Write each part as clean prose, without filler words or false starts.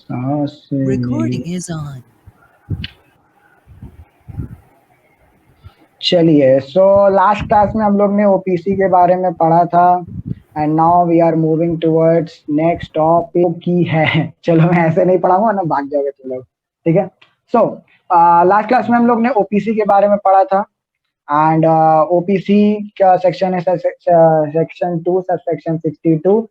Recording is on. चलिए, so last class में हम लोग ने ओपीसी के बारे में पढ़ा था and now we are moving towards next topic की है। चलो मैं ऐसे नहीं पढ़ाऊंगा ना, भाग जाओगे तुम लोग, ठीक है। सो लास्ट क्लास में हम लोग ने ओपीसी के बारे में पढ़ा था एंड ओपीसी का सेक्शन है section 2 sub section 62।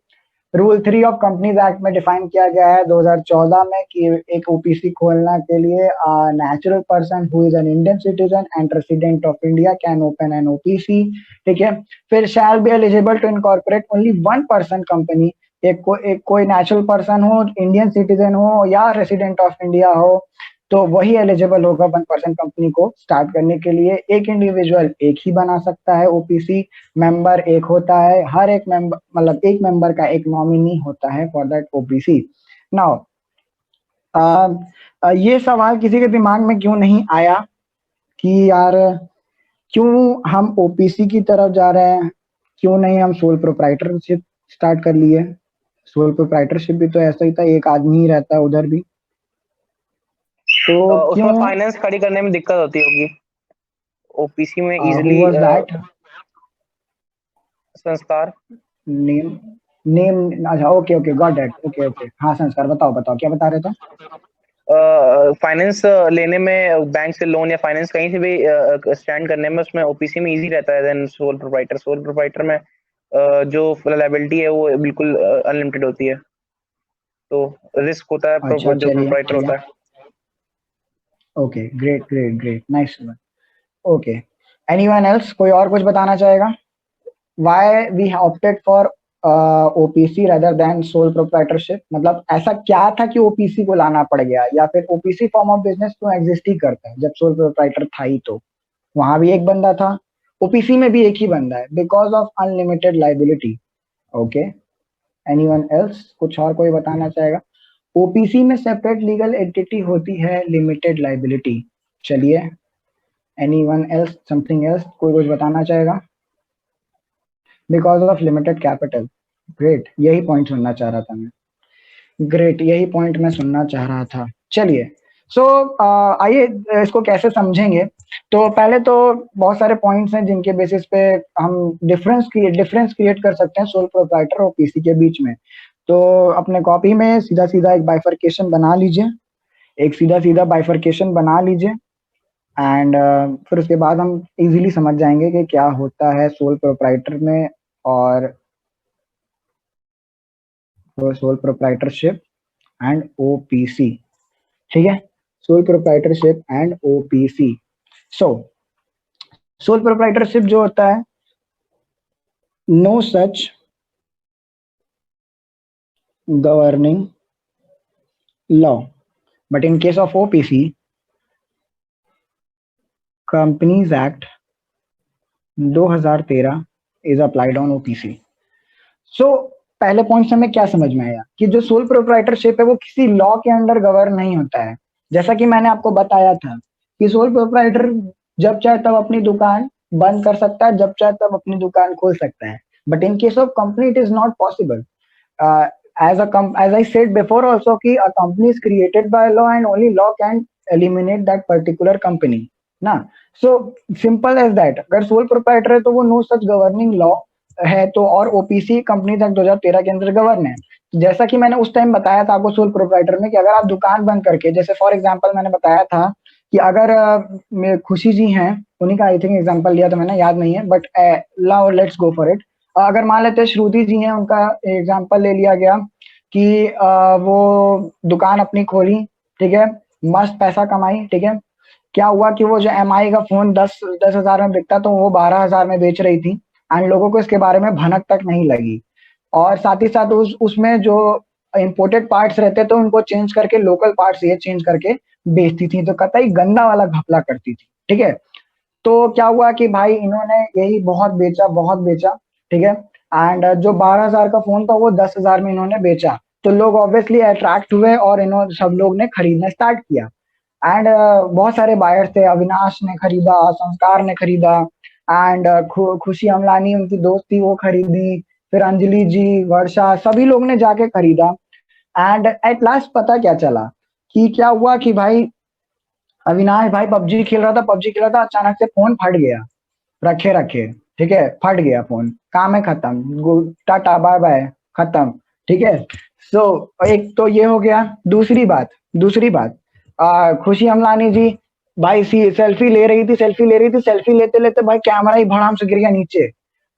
Rule 3 of companies act में डिफाइन किया गया है 2014 में कि एक ओपीसी खोलना के लिए natural person who is an Indian citizen and resident of India can open an OPC, ठीक है। फिर shall be eligible to incorporate only one person company, एक कोई नेचुरल पर्सन हो, इंडियन सिटीजन हो या रेसिडेंट ऑफ इंडिया हो, तो वही एलिजिबल होगा वन पर्सन कंपनी को स्टार्ट करने के लिए। एक इंडिविजुअल एक ही बना सकता है ओपीसी, मेंबर एक होता है, हर एक मेंबर मतलब एक मेंबर का एक नॉमिनी होता है फॉर दैट ओपीसी। नाउ ये सवाल किसी के दिमाग में क्यों नहीं आया कि यार क्यों हम ओपीसी की तरफ जा रहे हैं, क्यों नहीं हम सोल प्रोप्राइटरशिप स्टार्ट कर लिए। सोल प्रोप्राइटरशिप भी तो ऐसा ही था, एक आदमी ही रहता है उधर भी, तो उसमें फाइनेंस खड़ी करने में दिक्कत होती होगी। ओपीसी में इजीली संस्कार नेम अच्छा ओके गॉट इट ओके हाँ संस्कार बताओ क्या बता रहे थे। फाइनेंस लेने में बैंक से लोन या फाइनेंस कहीं से भी स्टैंड करने में उसमें ओपीसी में इजी रहता है देन सोल प्रोप्राइटर में जो लायबिलिटी है वो बिल्कुल अनलिमिटेड होती है, तो रिस्क होता है अच्छा, जो प्रोप्राइटर होता है। Okay great nice. Okay, anyone else, कोई और कुछ बताना चाहेगा? Why we opted for OPC rather than sole proprietorship, मतलब ऐसा क्या था कि ओपीसी को लाना पड़ गया, या फिर ओपीसी फॉर्म ऑफ बिजनेस तो एग्जिस्ट ही करता है जब सोल प्रोप्राइटर था ही, तो वहां भी एक बंदा था, ओपीसी में भी एक ही बंदा है, because of unlimited liability. Okay, anyone else, कुछ और कोई बताना चाहेगा? ओपीसी में सेपरेट लीगल एंटिटी होती है लिमिटेड लाइबिलिटी। चलिए, एनीवन एल्स, समथिंग एल्स, कोई कुछ बताना चाहेगा? Because of limited capital. Great, यही पॉइंट सुनना चाह रहा था मैं। ग्रेट, यही पॉइंट मैं सुनना चाह रहा था। चलिए, सो आइए इसको कैसे समझेंगे। तो पहले तो बहुत सारे पॉइंट्स हैं जिनके बेसिस पे हम डिफरेंस क्रिएट कर सकते हैं सोल प्रोप्राइटर और ओपीसी के बीच में। तो अपने कॉपी में सीधा एक बाइफर्केशन बना लीजिए, एक सीधा बाइफर्केशन बना लीजिए एंड फिर उसके बाद हम इजीली समझ जाएंगे कि क्या होता है सोल प्रोप्राइटर में और सोल प्रोप्राइटरशिप एंड ओपीसी, ठीक है। Sole proprietorship and OPC. So sole proprietorship जो होता है, no such governing law, but in case of OPC, Companies Act 2013 is applied on OPC. So पहले पॉइंट से हमें क्या समझ में आया कि जो सोल प्रोप्राइटरशिप है वो किसी लॉ के अंडर गवर्न नहीं होता है। जैसा कि मैंने आपको बताया था कि सोल प्रोप्राइटर जब चाहे तब अपनी दुकान बंद कर सकता है, जब चाहे तब अपनी दुकान खोल सकता है, but in case of company it is not possible. as I said before also कि a company is created by law and only law can eliminate that particular company ना। so simple as that। अगर sole proprietor है तो वो no such governing law है, तो और OPC companies act 2013 के अंदर गवर्न है। जैसा कि मैंने उस टाइम बताया था आपको सोल प्रोप्राइटर में कि अगर आप दुकान बंद करके, जैसे फॉर एग्जांपल मैंने बताया था कि अगर खुशी जी हैं, उन्हीं का आई थिंक एग्जांपल लिया था मैंने, याद नहीं है, but let's go for it. अगर मान लेते हैं श्रुति जी हैं, उनका एग्जांपल ले लिया गया कि वो दुकान अपनी खोली, ठीक है, मस्त पैसा कमाई, ठीक है। क्या हुआ कि वो जो एमआई का फोन 10,000 में बिकता तो वो 12,000 में बेच रही थी एंड लोगों को इसके बारे में भनक तक नहीं लगी। और साथ ही साथ उसमें जो इंपोर्टेड पार्ट्स रहते तो उनको चेंज करके लोकल पार्ट्स ये चेंज करके बेचती थी, तो कतई गंदा वाला घपला करती थी, ठीक है। तो क्या हुआ कि भाई इन्होंने यही बहुत बेचा, ठीक है, एंड जो 12,000 का फोन था वो 10,000 में इन्होंने बेचा, तो लोग ऑब्वियसली अट्रैक्ट हुए और इन्होंने सब लोग ने खरीदना स्टार्ट किया एंड बहुत सारे बायर्स थे। अविनाश ने खरीदा, संस्कार ने खरीदा एंड खुशी अमलानी उनकी दोस्त थी वो खरीदी, फिर अंजलि जी, वर्षा, सभी लोग ने जाके खरीदा। एंड एट लास्ट पता क्या चला कि क्या हुआ कि भाई अविनाश भाई पबजी खेल रहा था, अचानक से फोन फट गया, रखे रखे, ठीक है, फट गया फोन, काम है खत्म, टाटा बाय बाय, खत्म, ठीक है। सो एक तो ये हो गया। दूसरी बात खुशी अमलानी जी भाई सेल्फी ले रही थी, सेल्फी लेते लेते भाई कैमरा ही भड़ाम से गिर गया नीचे,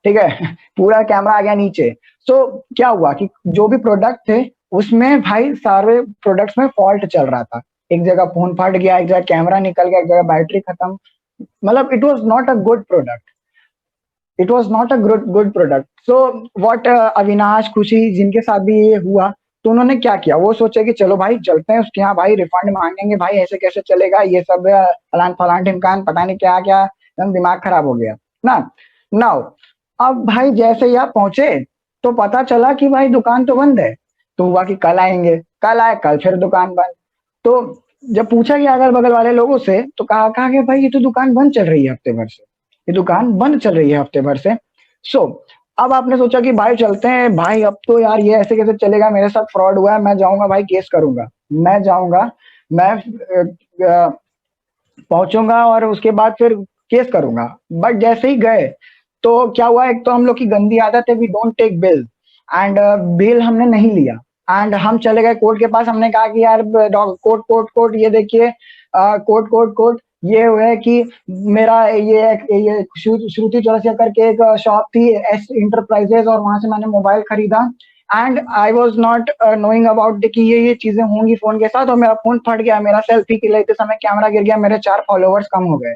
ठीक है। पूरा कैमरा आ गया नीचे। सो क्या हुआ कि जो भी प्रोडक्ट थे उसमें भाई सारे प्रोडक्ट्स में फॉल्ट चल रहा था। एक जगह फोन फट गया, एक जगह कैमरा निकल गया, एक जगह बैटरी खत्म, मतलब it was not a good product, it was not a good product. So what Avinash खुशी जिनके साथ भी ये हुआ, तो उन्होंने क्या किया, वो सोचे कि चलो भाई चलते हैं उसके यहाँ, भाई रिफंड मांगेंगे, भाई ऐसे कैसे चलेगा, ये सब फलान फलान ढिमकान पता नहीं क्या क्या, एकदम दिमाग खराब हो गया ना। नाउ अब भाई जैसे ही आप पहुंचे तो पता चला कि भाई दुकान तो बंद है। तो हुआ कि कल आएंगे, कल आए, कल फिर दुकान बंद। तो जब पूछा गया अगल बगल वाले लोगों से तो कहा कि भाई ये तो दुकान बंद चल रही है हफ्ते भर से, ये दुकान बंद चल रही है हफ्ते भर से। सो अब आपने सोचा कि भाई चलते हैं भाई, अब तो यार ये ऐसे कैसे चलेगा, मेरे साथ फ्रॉड हुआ है, मैं जाऊंगा भाई केस करूंगा, मैं जाऊंगा, मैं पहुंचूंगा और उसके बाद फिर केस करूंगा। बट जैसे ही गए तो क्या हुआ, एक तो हम लोग की गंदी आदत है, we don't take bill, and bill हमने नहीं लिया, एंड हम चले गए कोर्ट के पास। हमने कहा कि यार कोर्ट कोर्ट कोर्ट ये देखिए, कोर्ट कोर्ट कोर्ट ये है कि मेरा ये श्रुति चौरसिया करके एक शॉप थी एस इंटरप्राइजेज, और वहां से मैंने मोबाइल खरीदा, and I was not knowing about कि ये चीजें होंगी फोन के साथ, और मेरा फोन फट गया, मेरा सेल्फी के लेते समय कैमरा गिर गया, मेरे 4 फॉलोवर्स कम हो गए,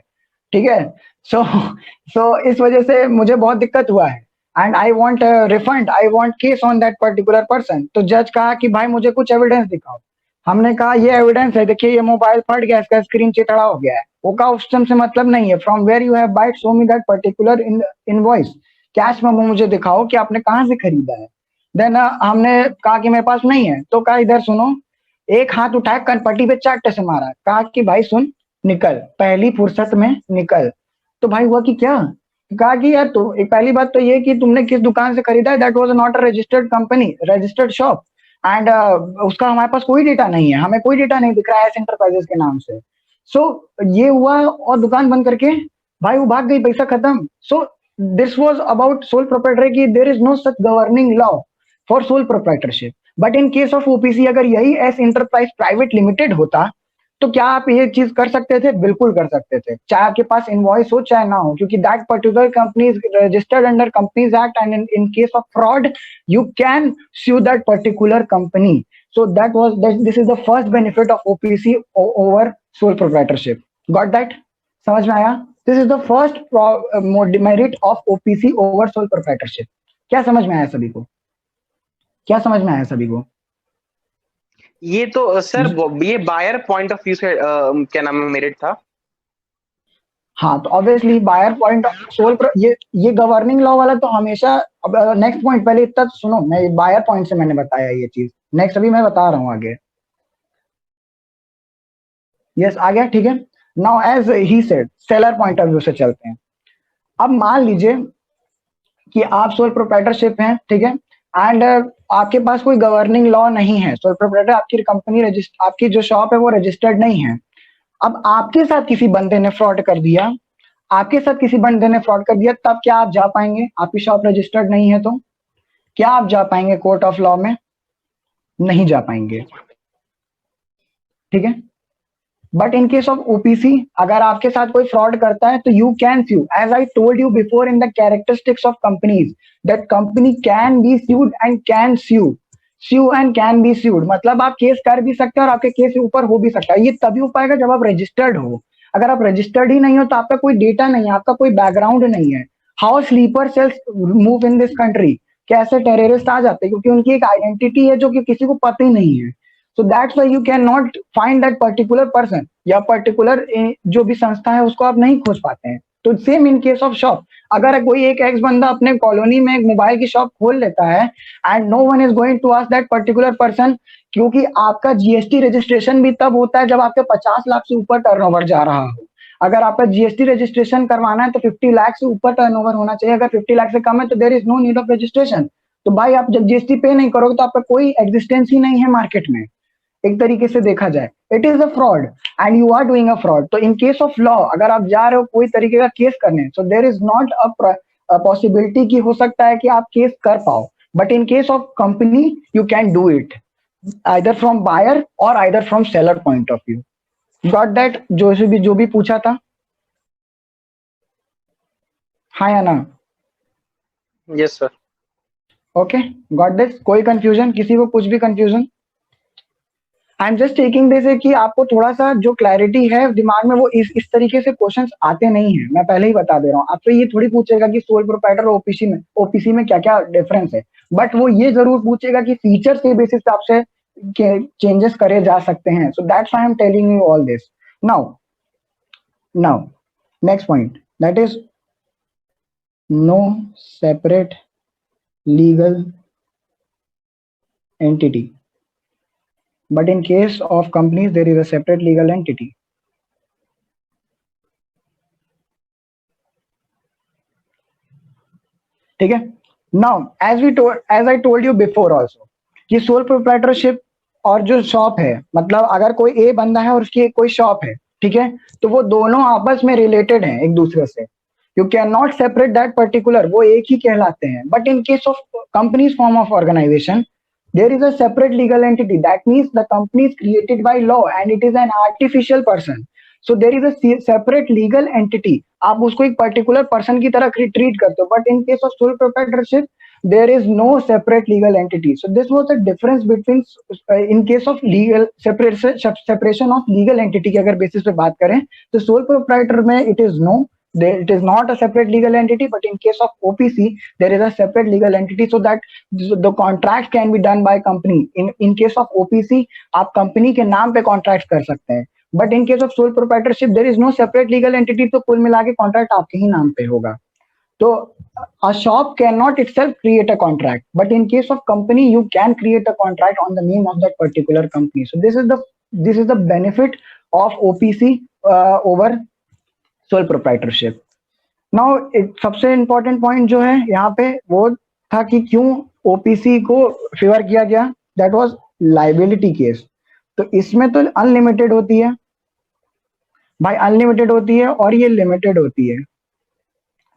ठीक है। सो इस वजह से मुझे बहुत दिक्कत हुआ है, and I want refund, I want case on that particular person. तो जज कहा कि भाई मुझे कुछ एविडेंस दिखाओ। हमने कहा ये एविडेंस है, देखिए ये मोबाइल फट गया, इसका स्क्रीन चिथड़ा हो गया है। वो कहा उस से मतलब नहीं है, from where you have bought show me that particular invoice, cash में मुझे दिखाओ कि आपने कहाँ से खरीदा है। देन हमने कहा कि मेरे पास नहीं है। तो कहा इधर सुनो, एक हाथ उठाया कनपट्टी पे चाटे से मारा, कहा कि भाई सुन, निकल, पहली फुर्सत में निकल। तो भाई हुआ कि क्या, कहा कि यार तो एक पहली बात तो ये कि तुमने किस दुकान से खरीदा है, that was not a registered company, registered shop, and उसका हमारे पास कोई डेटा नहीं है, हमें कोई डेटा नहीं दिख रहा है एस इंटरप्राइजेस के नाम से। सो ये हुआ और दुकान बंद करके भाई वो भाग गई, पैसा खत्म। So this was about sole proprietor की there is no such governing law for sole proprietorship. But in case of OPC अगर यही एस इंटरप्राइज प्राइवेट लिमिटेड होता तो क्या आप ये चीज कर सकते थे? बिल्कुल कर सकते थे, चाहे आपके पास इनवॉइस हो चाहे ना हो, क्योंकि that particular company is registered under companies act, and in case of fraud you can sue that particular company. So this is the first benefit of OPC over sole proprietorship. Got that? समझ में आया? This is the first merit of OPC over sole proprietorship. क्या समझ में आया सभी को? क्या समझ में आया सभी को? ये तो सर ये बायर पॉइंट ऑफ व्यू से क्या नाम है मेरिट था। हाँ तो obviously buyer point of sole ये गवर्निंग लॉ वाला तो हमेशा। अब नेक्स्ट पॉइंट पहले इतना तो सुनो, मैं बायर पॉइंट से मैंने बताया ये चीज, नेक्स्ट अभी मैं बता रहा हूँ आगे। यस आ गया, ठीक है। Now as he said, seller point of view से चलते हैं। अब मान लीजिए कि आप सोल प्रोप्राइटरशिप हैं, ठीक है, एंड आपके पास कोई गवर्निंग लॉ नहीं है, सोल प्रोप्राइटर आपकी कंपनी रजिस्टर, आपकी जो शॉप है वो रजिस्टर्ड नहीं है। अब आपके साथ किसी बंदे ने फ्रॉड कर दिया, आपके साथ किसी बंदे ने फ्रॉड कर दिया, तब क्या आप जा पाएंगे? आपकी शॉप रजिस्टर्ड नहीं है तो क्या आप जा पाएंगे कोर्ट ऑफ लॉ में? नहीं जा पाएंगे, ठीक है। But in case of OPC अगर आपके साथ कोई फ्रॉड करता है तो you can sue, as I told you before in the characteristics of companies, that company can be sued and can sue and can be sued, मतलब आप case कर भी सकते हैं और आपके केस ऊपर हो भी सकता है। ये तभी हो पाएगा जब आप रजिस्टर्ड हो। अगर आप रजिस्टर्ड ही नहीं हो तो आपका कोई डेटा नहीं है, आपका कोई बैकग्राउंड नहीं है। How sleeper cells move in this country, कैसे टेररिस्ट आ जाते हैं, क्योंकि उनकी एक आइडेंटिटी है जो कि किसी को पता ही नहीं है। सो that's why you can not find that particular person, या पर्टिकुलर जो भी संस्था है उसको आप नहीं खोज पाते हैं। तो same in case of shop, अगर कोई एक एक्स बंदा अपने कॉलोनी में एक मोबाइल की शॉप खोल लेता है and no one is going to ask that particular person, क्योंकि आपका जीएसटी रजिस्ट्रेशन भी तब होता है जब आपके 50 लाख से ऊपर टर्नओवर जा रहा हो। अगर आपका जीएसटी रजिस्ट्रेशन करवाना है तो 50 लाख से ऊपर टर्नओवर होना चाहिए, अगर 50 लाख से कम है तो there is no need of registration. तो भाई आप जब जीएसटी पे नहीं करोगे तो आपका कोई एग्जिस्टेंस ही नहीं है मार्केट में, एक तरीके से देखा जाए it is a fraud and you are doing a fraud. तो इन केस ऑफ लॉ अगर आप जा रहे हो कोई तरीके का केस करने, so there is not a possibility कि हो सकता है कि आप केस कर पाओ, but in case of company you can do it either from buyer or either from seller point of view. Got that? जो भी पूछा था, हाँ या ना? Yes sir. Okay, got this? कोई कंफ्यूजन, किसी को कुछ भी confusion? I am just taking this है कि आपको थोड़ा सा जो क्लैरिटी है दिमाग में वो इस तरीके से क्वेश्चंस आते नहीं है, मैं पहले ही बता दे रहा हूँ। आपसे ये थोड़ी पूछेगा कि सोल प्रोप्राइटर और ओपीसी में क्या क्या डिफरेंस है, बट वो ये जरूर पूछेगा कि फीचर्स के बेसिस पे आपसे चेंजेस करे जा सकते हैं। So that's why I am telling you all this. Now next point, that is no separate legal entity, but in case of companies there is a separate legal entity. ठीक है? Now as I told you before also कि sole proprietorship और जो shop है, मतलब अगर कोई ए बंदा है और उसकी कोई शॉप है, ठीक है, तो वो दोनों आपस में रिलेटेड हैं एक दूसरे से। You can not separate that particular, वो एक ही कहलाते हैं। But in case of companies form of organization there is a separate legal entity. That means the company is created by law and it is an artificial person. So there is a separate legal entity. आप उसको एक particular person की तरह treat करते हो, but in case of sole proprietorship there is no separate legal entity. So this was the difference between in case of legal separation of legal entity की अगर basis पे बात करें तो सोल प्रोप्राइटर में it is no, it is not a separate legal entity, but in case of OPC there is a separate legal entity, so that the contract can be done by company. In case of OPC आप company के नाम पे contract कर सकते हैं, but in case of sole proprietorship there is no separate legal entity, तो कुल मिला के कॉन्ट्रैक्ट आपके ही नाम पे होगा। तो a shop cannot itself create a contract, but in case of company you can create a contract on the name of that particular company. So this is the benefit of OPC over sole proprietorship. Now एक सबसे important point जो है यहाँ पे वो था कि क्यों ओपीसी को फेवर किया गया, दैट वाज लाइबिलिटी केस। तो इसमें तो अनलिमिटेड होती है भाई, अनलिमिटेड होती है और ये लिमिटेड होती है,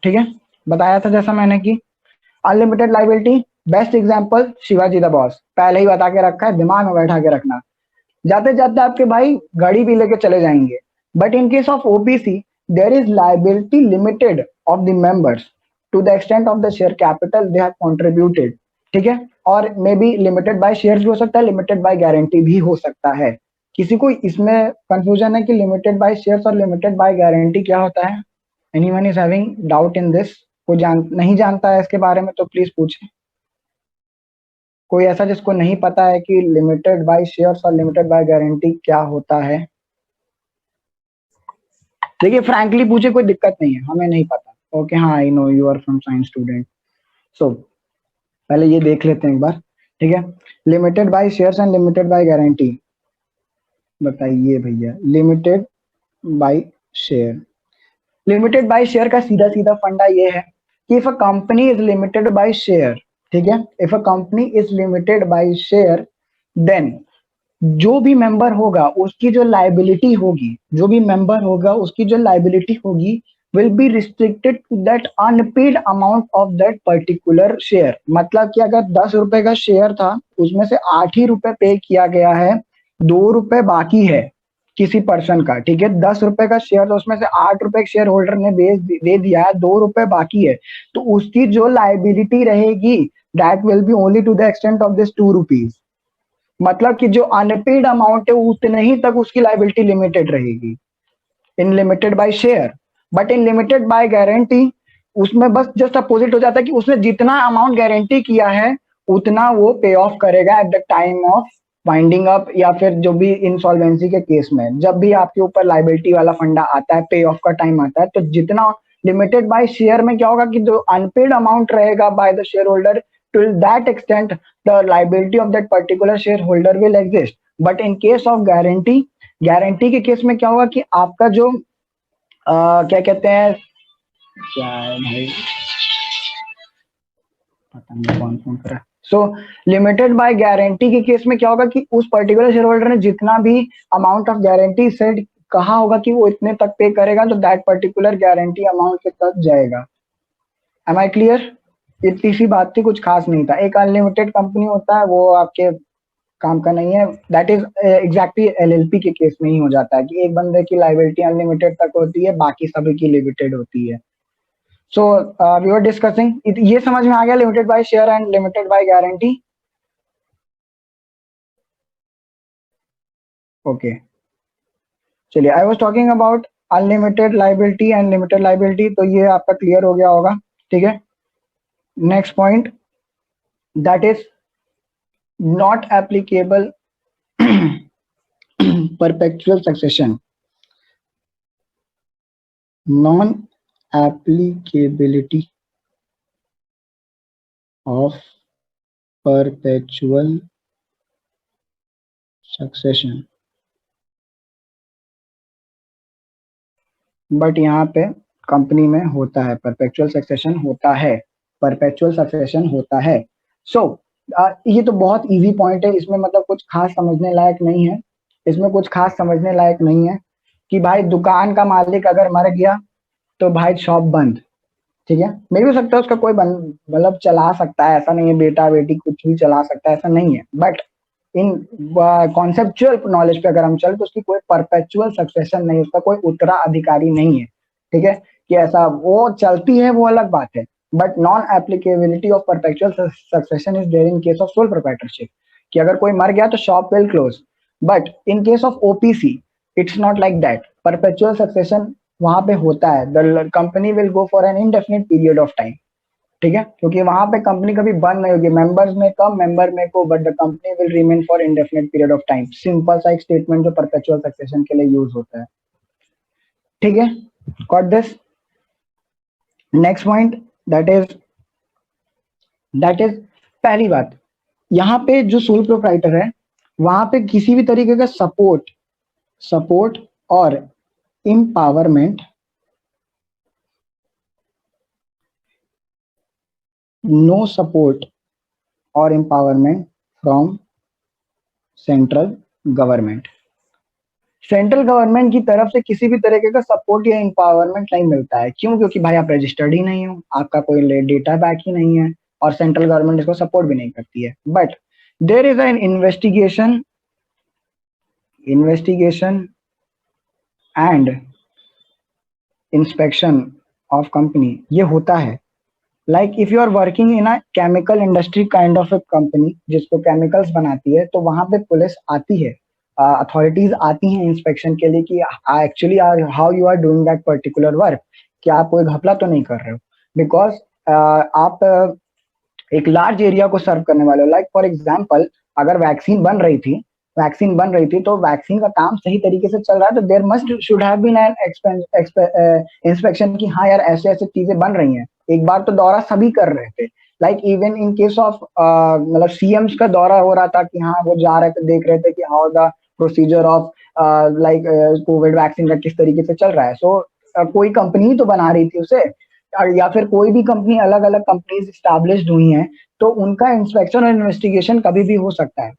ठीक है, बताया था जैसा मैंने कि unlimited liability. Best example Shivaji the boss, पहले ही बता के रखा है, दिमाग में बैठा के रखना। जाते जाते आपके भाई गाड़ी भी लेके चले जाएंगे, but in case of OPC there is liability limited of the members to the extent of the share capital they have contributed, ठीक है, और may be limited by shares भी हो सकता है, लिमिटेड बाय गारंटी भी हो सकता है। किसी को इसमें कंफ्यूजन है कि लिमिटेड बाय शेयर्स और लिमिटेड बाय गारंटी क्या होता है? Anyone is having doubt in this? कोई नहीं जानता है इसके बारे में तो प्लीज पूछे। कोई ऐसा जिसको नहीं पता है कि लिमिटेड बाय शेयर्स और लिमिटेड बाय गारंटी क्या होता है? देखिए फ्रैंकली पूछे, कोई दिक्कत नहीं है, हमें नहीं पता। ओके हाँ, I know you are from science student. So पहले ये देख लेते हैं एक बार, ठीक है। Limited by shares and limited by guarantee, बताइए भैया। Limited by share, limited by share का सीधा सीधा फंडा ये है कि if a company is limited by share, ठीक है, if a company is limited by share then जो भी मेंबर होगा उसकी जो लाइबिलिटी होगी, जो भी मेंबर होगा उसकी जो लाइबिलिटी होगी will be restricted to that unpaid amount of that particular share. मतलब कि अगर 10 रुपए का शेयर था उसमें से 8 ही रुपए पे किया गया है, 2 रुपए बाकी है किसी पर्सन का, ठीक है, 10 रुपए का शेयर तो उसमें से 8 रुपए शेयर होल्डर ने दे दिया है, 2 रुपए बाकी है, तो उसकी जो लाइबिलिटी रहेगी that will be only to the extent of this 2 rupees. मतलब कि जो अनपेड अमाउंट है उतने ही तक उसकी लाइबिलिटी लिमिटेड रहेगी in limited by share. But in limited by guarantee उसमें बस जस्ट अपोजिट हो जाता है कि उसने जितना अमाउंट गारंटी किया है उतना वो पे ऑफ करेगा at the time of winding up, या फिर जो भी इंसॉल्वेंसी के केस में जब भी आपके ऊपर लाइबिलिटी वाला फंडा आता है, पे ऑफ का टाइम आता है, तो जितना लिमिटेड बाय शेयर में क्या होगा कि जो अनपेड अमाउंट रहेगा by the share holder, to that extent the liability of that particular shareholder will exist. But in case of guarantee, guarantee के केस में क्या होगा कि आपका जो क्या कहते हैं, क्या है भाई, पता नहीं कौन फोन कर रहा है। सो लिमिटेड बाय गारंटी के केस में क्या होगा कि उस पर्टिकुलर शेयर होल्डर ने जितना भी अमाउंट ऑफ गारंटी सेट कहा होगा कि वो इतने तक पे करेगा, तो दैट पर्टिकुलर गारंटी अमाउंट के तक जाएगा। Am I clear? इतनी सी बात थी, कुछ खास नहीं था। एक अनलिमिटेड कंपनी होता है, वो आपके काम का नहीं है। दैट इज एग्जैक्टली एलएलपी के केस में ही हो जाता है कि एक बंदे की लाइबिलिटी अनलिमिटेड तक होती है, बाकी सभी की लिमिटेड होती है। सो वी वर डिस्कसिंग, ये समझ में आ गया limited by share and limited by guarantee? Okay, चलिए, I was talking about unlimited liability and limited liability, तो ये आपका क्लियर हो गया होगा। ठीक है, next point, that is not applicable perpetual succession. Non applicability of perpetual succession. But यहाँ पे कंपनी में होता है, परपेचुअल सक्सेशन होता है, परपेचुअल सक्सेशन होता है। सो ये तो बहुत इजी पॉइंट है, इसमें मतलब कुछ खास समझने लायक नहीं है। इसमें कुछ खास समझने लायक नहीं है कि भाई दुकान का मालिक अगर मर गया तो भाई शॉप बंद। ठीक है, मे भी सकता है उसका कोई मतलब चला सकता है, ऐसा नहीं है, बेटा बेटी कुछ भी चला सकता है, ऐसा नहीं है। बट इन कॉन्सेप्चुअल नॉलेज पे अगर हम चले तो उसकी कोई परपेचुअल सक्सेशन नहीं, उसका कोई उत्तराधिकारी नहीं है। ठीक है, कि ऐसा वो चलती है वो अलग बात है, but non applicability of perpetual succession is there in case of sole proprietorship, कि अगर कोई मर गया तो shop will close. But in case of OPC it's not like that, perpetual succession वहां पे होता है। The company will go for an indefinite period of time. ठीक है, क्योंकि वहां पे कंपनी कभी बंद नहीं होगी, मेंबर्स में कम मेंबर में को, but the company will remain for indefinite period of time. Simple सा एक स्टेटमेंट जो परपेचुअल सक्सेशन के लिए यूज होता है। ठीक है, got this? Next point, that is पहली बात, यहाँ पे जो सोल प्रोप्राइटर है वहां पे किसी भी तरीके का सपोर्ट और एम्पावरमेंट, नो सपोर्ट और empowerment from central government. Central government की तरफ से किसी भी तरीके का सपोर्ट या एम्पावरमेंट नहीं मिलता है। क्यों? क्योंकि भाई आप रजिस्टर्ड ही नहीं हो, आपका कोई डेटा बैक ही नहीं है, और सेंट्रल गवर्नमेंट इसको सपोर्ट भी नहीं करती है। But there is an investigation and inspection of company, ये होता है। Like if you are working in a chemical industry kind of a company जिसको केमिकल्स बनाती है, तो वहां पे पुलिस आती है, अथॉरिटीज आती हैं इंस्पेक्शन के लिए कि actually how you are doing that particular work, कि आप कोई घपला तो नहीं कर रहे हो। बिकॉज आप एक लार्ज एरिया को सर्व करने वाले हो। लाइक फॉर एग्जाम्पल, अगर वैक्सीन बन रही थी तो वैक्सीन का काम सही तरीके से चल रहा है, तो there must should have been an inspection कि हाँ यार ऐसे ऐसे चीजें बन रही हैं। एक बार तो दौरा सभी कर रहे थे, like even in case of मतलब सीएम्स का दौरा हो रहा था कि हाँ वो जा रहे थे, देख रहे थे कि how the procedure of like Covid vaccine का किस तरीके से चल रहा है। सो कोई कंपनी तो बना रही थी उसे, या फिर कोई भी कंपनी, अलग अलग कंपनीज स्टैब्लिश्ड हुई हैं, तो उनका इंस्पेक्शन और इन्वेस्टिगेशन कभी भी हो सकता है।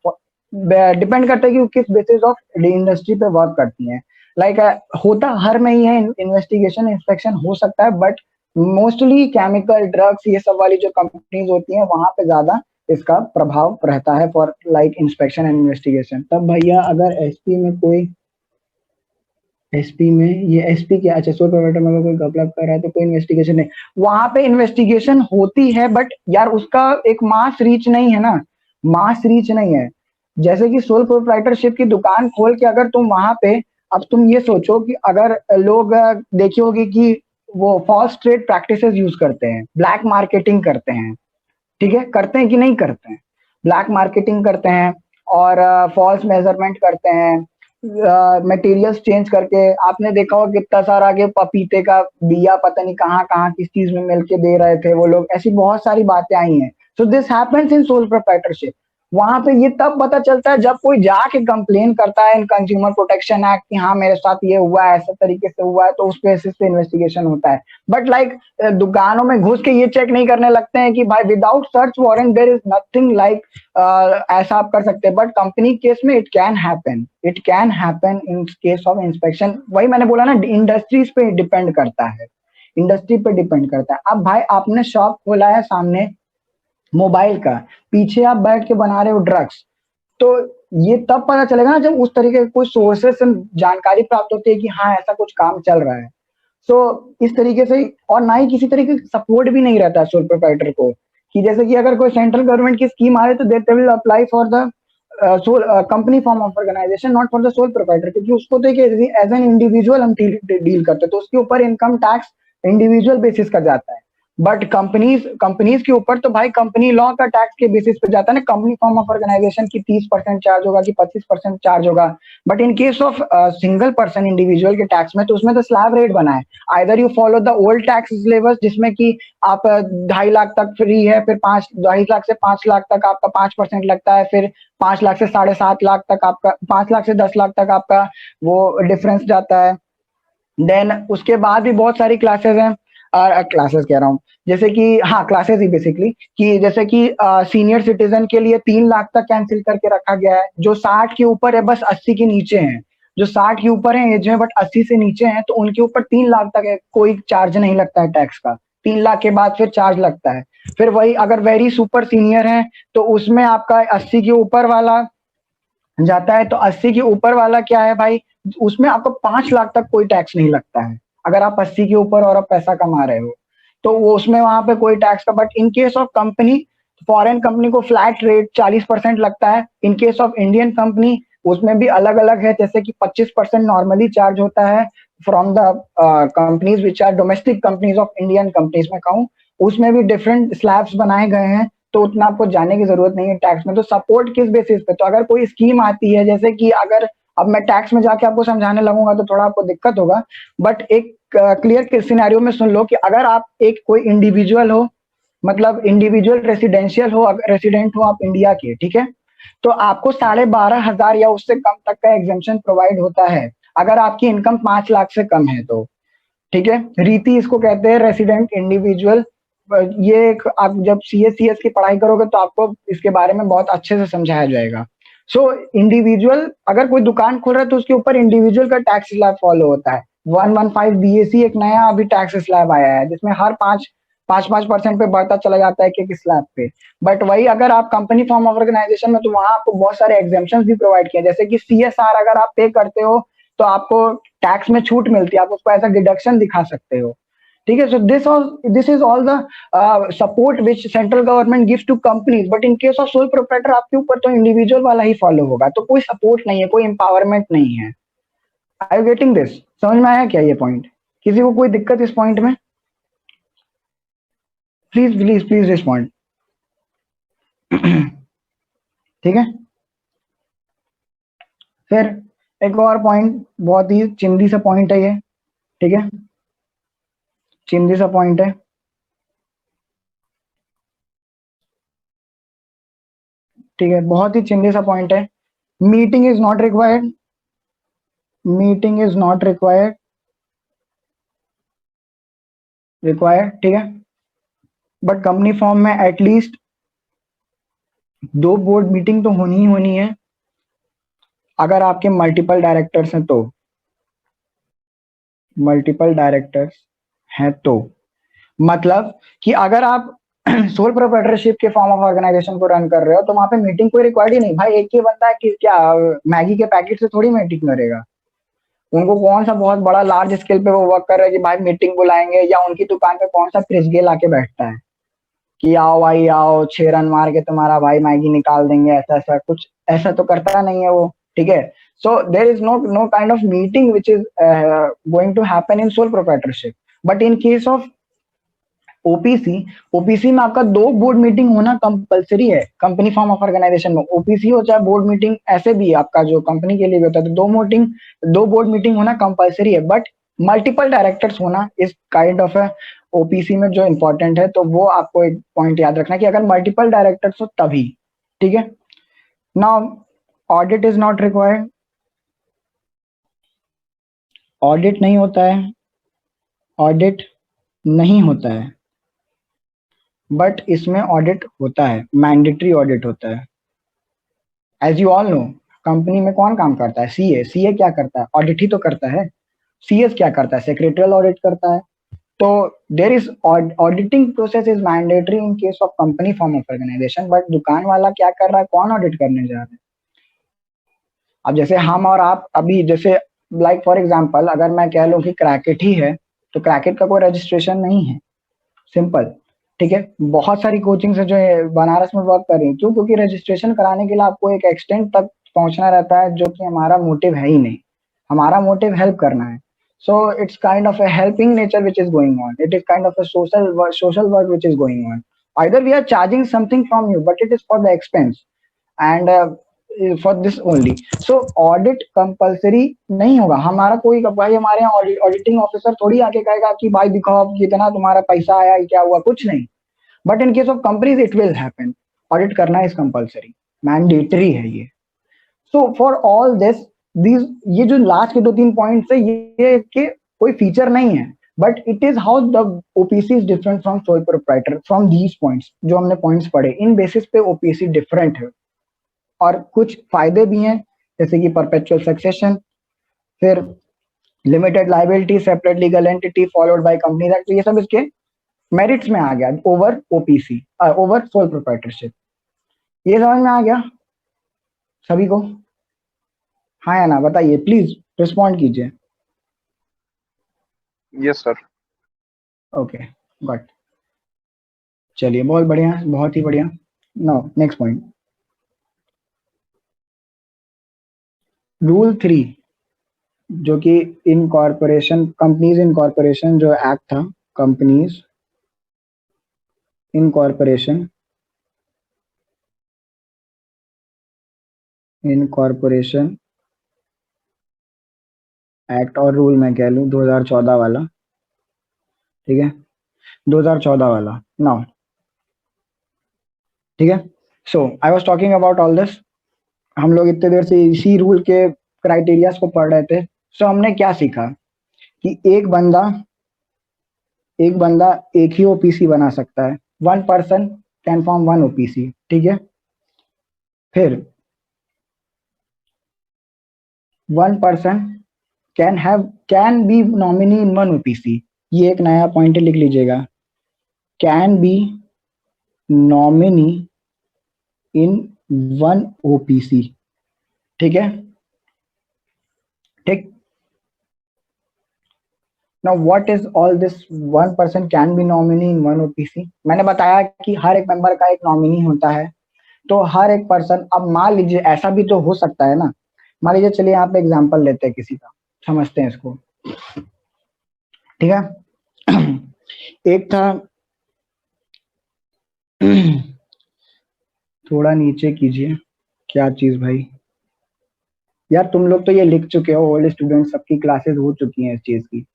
डिपेंड करता है कि किस बेसिस ऑफ इंडस्ट्री पे वर्क करती हैं। लाइक होता हर में ही है, इन्वेस्टिगेशन इंस्पेक्शन हो सकता है, बट मोस्टली केमिकल ड्रग्स ये सब वाली जो कंपनीज होती हैं वहां पे ज्यादा इसका प्रभाव रहता है for like inspection and investigation. तब भैया अगर एसपी में कोई, एसपी में ये एसपी क्या, अच्छा सोल प्रोप्राइटर में अगर कोई घपला कर रहा है तो कोई इन्वेस्टिगेशन नहीं, वहां पे इन्वेस्टिगेशन होती है, बट यार उसका एक मास रीच नहीं है ना, मास रीच नहीं है। जैसे कि सोल प्रोप्राइटरशिप की दुकान खोल के अगर तुम वहां पे, अब तुम ये सोचो कि अगर लोग देखे होगे कि वो फॉल्स ट्रेड प्रैक्टिसेस यूज करते हैं, ब्लैक मार्केटिंग करते हैं। ठीक है, करते हैं कि नहीं करते हैं? ब्लैक मार्केटिंग करते हैं और फॉल्स मेजरमेंट करते हैं, मटेरियल्स चेंज करके। आपने देखा होगा कितना सारा के पपीते का बिया पता नहीं कहाँ कहाँ किस चीज में मिलके दे रहे थे वो लोग, ऐसी बहुत सारी बातें आई हैं। So this happens in sole proprietorship. वहां पे ये तब पता चलता है जब कोई जाके कंप्लेन करता है इन कंज्यूमर प्रोटेक्शन एक्ट कि हाँ मेरे साथ ये हुआ है, ऐसा तरीके से हुआ है, तो उस बेसिस पे इन्वेस्टिगेशन होता है। बट लाइक दुकानों में घुस के ये चेक नहीं करने लगते हैं कि भाई without search warrant there is nothing like, ऐसा आप कर सकते हैं। बट कंपनी केस में it can happen in case of inspection. वही मैंने बोला ना, इंडस्ट्रीज पे डिपेंड करता है, इंडस्ट्री पे डिपेंड करता है। अब भाई आपने शॉप खोला है सामने मोबाइल का, पीछे आप बैठ के बना रहे हो ड्रग्स, तो ये तब पता चलेगा ना जब उस तरीके के कोई सोर्सेस से जानकारी प्राप्त होती है कि हाँ ऐसा कुछ काम चल रहा है। सो इस तरीके से, और ना ही किसी तरीके का सपोर्ट भी नहीं रहता है सोल प्रोप्राइटर को, कि जैसे कि अगर कोई सेंट्रल गवर्नमेंट की स्कीम आ रही है तो they will apply for the sole company form of organization, not for the sole proprietor, क्योंकि उसको तो एज एन इंडिविजुअल हम डील करते हैं, तो उसके ऊपर इनकम टैक्स इंडिविजुअल बेसिस का जाता है। बट कंपनीज कंपनीज के ऊपर तो भाई कंपनी लॉ का टैक्स के बेसिस पे जाता है ना, कंपनी फॉर्म ऑफ ऑर्गेनाइजेशन की 30% चार्ज होगा कि 25% चार्ज होगा। But in case of single person individual के टैक्स में तो उसमें तो स्लैब रेट बना है, either you follow the old tax syllabus जिसमें कि आप 2.5 लाख तक फ्री है, फिर 2.5 लाख से 5 लाख तक आपका 5% लगता है, फिर 5 लाख से 7.5 लाख तक आपका, 5 लाख से 10 लाख तक आपका वो डिफरेंस जाता है। देन उसके बाद भी बहुत सारी क्लासेस हैं, क्लासेस कह रहा हूँ, जैसे कि हाँ क्लासेस ही बेसिकली, कि जैसे कि सीनियर सिटीजन के लिए 3 लाख तक कैंसिल करके रखा गया है, जो 60 के ऊपर है बस 80 के नीचे हैं, जो 60 के ऊपर है एज में बट 80 से नीचे हैं तो उनके ऊपर 3 लाख तक है, कोई चार्ज नहीं लगता है टैक्स का। 3 लाख के बाद फिर चार्ज लगता है। फिर वही अगर वेरी सुपर सीनियर है तो उसमें आपका 80 के ऊपर वाला जाता है, तो 80 के ऊपर वाला क्या है भाई, उसमें आपको 5 लाख तक कोई टैक्स नहीं लगता है, अगर आप 80 के ऊपर और आप पैसा कमा रहे हो तो वो उसमें वहां पे कोई टैक्स का। But in case of company, foreign company को फ्लैट रेट 40% लगता है। इन केस ऑफ इंडियन कंपनी उसमें भी अलग अलग है, जैसे कि 25% नॉर्मली चार्ज होता है from the companies which are domestic companies of Indian companies में कहूँ, उसमें भी डिफरेंट स्लैब्स बनाए गए हैं, तो उतना आपको जाने की जरूरत नहीं है टैक्स में। तो सपोर्ट किस बेसिस पे, तो अगर कोई स्कीम आती है, जैसे कि अगर अब मैं टैक्स में जाके आपको समझाने लगूंगा तो थोड़ा आपको दिक्कत होगा, बट एक क्लियर सिनेरियो में सुन लो कि अगर आप एक कोई इंडिविजुअल हो, मतलब इंडिविजुअल रेसिडेंशियल हो, रेसिडेंट हो आप इंडिया के, ठीक है, तो आपको 12,500 या उससे कम तक का एग्जेम्पशन प्रोवाइड होता है अगर आपकी इनकम 5 लाख से कम है तो। ठीक है, रीति इसको कहते हैं, रेसिडेंट इंडिविजुअल। ये एक आप जब CS की पढ़ाई करोगे तो आपको इसके बारे में बहुत अच्छे से समझाया जाएगा। सो इंडिविजुअल अगर कोई दुकान खोल रहा है तो उसके ऊपर इंडिविजुअल का टैक्स स्लैब फॉलो होता है। 115 BAC एक नया अभी टैक्स स्लैब आया है जिसमें हर 5% पे बढ़ता चला जाता है कि स्लैब पे। बट वही अगर आप कंपनी फॉर्म ऑफ ऑर्गेनाइजेशन में, तो वहां आपको बहुत सारे एग्जेम्पशन भी प्रोवाइड किए, जैसे कि CSR अगर आप पे करते हो तो आपको टैक्स में छूट मिलती है, आप उसको ऐसा डिडक्शन दिखा सकते हो। ठीक है, so this is all the support which central government gives to companies, but in case of sole proprietor आपके ऊपर तो इंडिविजुअल वाला ही फॉलो होगा, तो कोई सपोर्ट नहीं है, कोई एम्पावरमेंट नहीं है। Are you getting this? समझ में आया क्या ये पॉइंट? किसी को कोई दिक्कत इस पॉइंट में? Please please please respond. ठीक है, फिर एक और पॉइंट, बहुत ही चिंदी सा पॉइंट है ये। ठीक है, चिंदी सा पॉइंट है। ठीक है, बहुत ही चिंदी सा पॉइंट है। Meeting is not required, meeting is not required. ठीक है, बट कंपनी फॉर्म में एटलीस्ट 2 बोर्ड मीटिंग तो होनी ही होनी है अगर आपके मल्टीपल डायरेक्टर्स हैं तो, मल्टीपल डायरेक्टर्स हैं तो मतलब कि अगर आप सोल प्रोप्राइटरशिप के फॉर्म ऑफ ऑर्गेनाइजेशन को रन कर रहे हो तो वहां पे मीटिंग कोई रिक्वायर्ड ही नहीं। भाई एक ही बंदा है कि क्या मैगी के पैकेट से थोड़ी मीटिंग करेगा, उनको कौन सा बहुत बड़ा लार्ज स्केल पे वो वर्क कर रहे हैं कि भाई मीटिंग बुलाएंगे, या उनकी दुकान पे कौन सा फ्रिज गेल आके बैठता है कि आओ भाई आओ 6 रन मार के तुम्हारा भाई मैगी निकाल देंगे, ऐसा ऐसा कुछ ऐसा तो करता नहीं है वो। ठीक है, so there is no kind of meeting which is going to happen in sole proprietorship. But in case of OPC, OPC में आपका 2 बोर्ड मीटिंग होना कंपलसरी है कंपनी फॉर्म ऑफ ऑर्गेनाइजेशन में। ओपीसी हो चाहे बोर्ड मीटिंग ऐसे भी आपका जो कंपनी के लिए भी होता है, तो 2 बोर्ड मीटिंग होना कंपलसरी है। बट मल्टीपल डायरेक्टर्स होना इस काइंड ऑफ ओपीसी में जो इंपॉर्टेंट है, तो वो आपको एक पॉइंट याद रखना कि अगर मल्टीपल डायरेक्टर्स हो तभी। ठीक है, Now, audit is not required. Audit नहीं होता है, ऑडिट नहीं होता है, बट इसमें ऑडिट होता है, मैंडेटरी ऑडिट होता है। As you all know, company में कौन काम करता है? सीए। सीए क्या करता है? ऑडिट ही तो करता है। सीएस क्या करता है? सेक्रेटरियल ऑडिट करता है। तो there is auditing process is mandatory in case of company form of organization, but दुकान वाला क्या कर रहा है? कौन ऑडिट करने जा रहा है? अब जैसे हम और आप अभी, जैसे लाइक फॉर एग्जांपल, अगर मैं कह लूं कि क्रैकेट ही है, तो क्रैकेट का कोई रजिस्ट्रेशन नहीं है, सिंपल। ठीक है, बहुत सारी कोचिंग है जो बनारस में वर्क कर रही है। क्यों? क्योंकि रजिस्ट्रेशन कराने के लिए आपको एक एक्सटेंट तक पहुंचना रहता है, जो कि हमारा मोटिव है ही नहीं। हमारा मोटिव हेल्प करना है। So it's kind of a helping nature which is going on. It is kind of a social work which is going on. Either we are charging something from you, but it is for the expense and for this only. So audit compulsory नहीं होगा। हमारा कोई भाई, हमारे यहाँ auditing officer थोड़ी आके कहेगा कि भाई दिखाओ कितना तुम्हारा पैसा आया, क्या हुआ, कुछ नहीं। But in case of companies it will happen. Audit करना इज कंपल्सरी, मैंडेटरी है ये। So for all this, these, ये जो लास्ट के 2-3 पॉइंट्स है, ये कि कोई फीचर नहीं है, but it is how the OPC is different from sole proprietor. From these points जो हमने पॉइंट्स पढ़े, इन बेसिस पे ओपीसी डिफरेंट है। और कुछ फायदे भी हैं, जैसे कि परपेचुअल सक्सेशन, फिर limited liability, separate legal entity followed by company act, ये सब इसके मेरिट्स में आ गया over OPC, over sole proprietorship. ये समझ में आ गया सभी को? हाँ या ना बताइए, प्लीज रिस्पॉन्ड कीजिए। Yes sir. Okay, got. चलिए, बहुत बढ़िया, बहुत ही बढ़िया। नाउ नेक्स्ट पॉइंट, रूल 3, जो कि इनकॉर्पोरेशन, कंपनीज इनकॉर्पोरेशन जो एक्ट था, कंपनीज इनकॉर्पोरेशन एक्ट, और रूल मैं कह लूं 2014 वाला। ठीक है, 2014 वाला। नाउ ठीक है, so I was talking about all this. हम लोग इतने देर से इसी रूल के क्राइटेरियाज को पढ़ रहे थे। सो हमने क्या सीखा कि एक बंदा एक ही ओपीसी बना सकता है। One person can form one OPC. ठीक है, फिर one person can be nominee in one OPC. ये एक नया पॉइंट लिख लीजिएगा, can be nominee in one OPC. ठीक है, ठीक। Now what is all this one person can be nominee in one OPC? मैंने बताया कि हर एक मेंबर का एक नॉमिनी होता है। तो हर एक पर्सन, अब मान लीजिए ऐसा भी तो हो सकता है ना, मान लीजिए, चलिए यहाँ पे एग्जांपल लेते हैं किसी का, समझते हैं इसको। ठीक है, एक था थोड़ा नीचे कीजिए, क्या चीज भाई, यार तुम लोग तो ये लिख चुके हो, ओल्ड स्टूडेंट, सबकी क्लासेस हो चुकी हैं इस चीज की।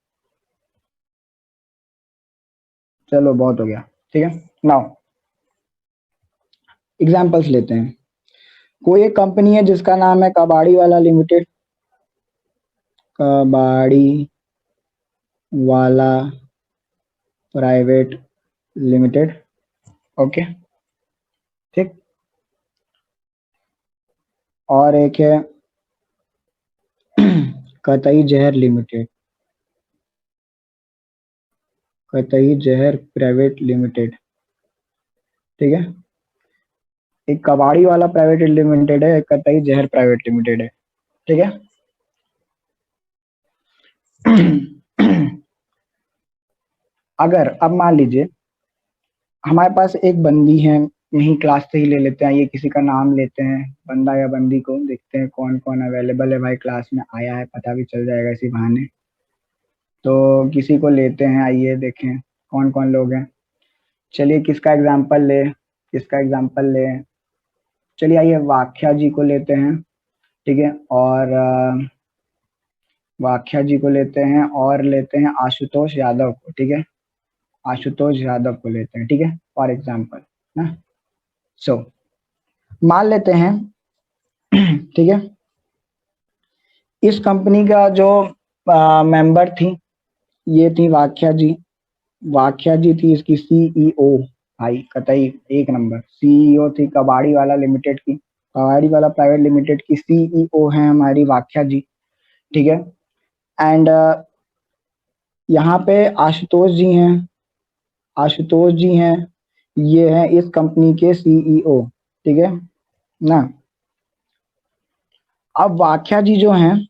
चलो बहुत हो गया। ठीक है, नाउ एग्जांपल्स लेते हैं। कोई एक कंपनी है जिसका नाम है कबाड़ी वाला लिमिटेड, कबाड़ी वाला प्राइवेट लिमिटेड। ओके, ठीक। और एक है कतई जहर लिमिटेड, कतई जहर प्राइवेट लिमिटेड। ठीक है, एक कबाड़ी वाला प्राइवेट लिमिटेड है, एक कतई जहर प्राइवेट लिमिटेड है। ठीक है, अगर अब मान लीजिए हमारे पास एक बंदी है, यही क्लास से ही ले लेते हैं, ये किसी का नाम लेते हैं, बंदा या बंदी को, देखते हैं कौन कौन अवेलेबल है भाई, क्लास में आया है, पता भी चल जाएगा इसी बहाने। तो किसी को लेते हैं, आइए देखें कौन कौन लोग हैं। चलिए किसका एग्जाम्पल ले, किसका एग्जाम्पल ले, चलिए आइए वाख्या जी को लेते हैं। ठीक है, और वाख्या जी को लेते हैं, और लेते हैं आशुतोष यादव को। ठीक है, आशुतोष यादव को लेते हैं। ठीक है, फॉर एग्जाम्पल ना। सो मान लेते हैं ठीक है। इस कंपनी का जो मेंबर थी, ये थी वाक्या जी। वाक्या जी थी इसकी सीईओ। भाई कतई एक नंबर सीईओ थी कबाड़ी वाला लिमिटेड की, कबाड़ी वाला प्राइवेट लिमिटेड की सीईओ है हमारी वाक्या जी। ठीक है। एंड यहाँ पे आशुतोष जी हैं। आशुतोष जी हैं, ये हैं इस कंपनी के सीईओ। ठीक है ना। अब वाक्या जी जो हैं,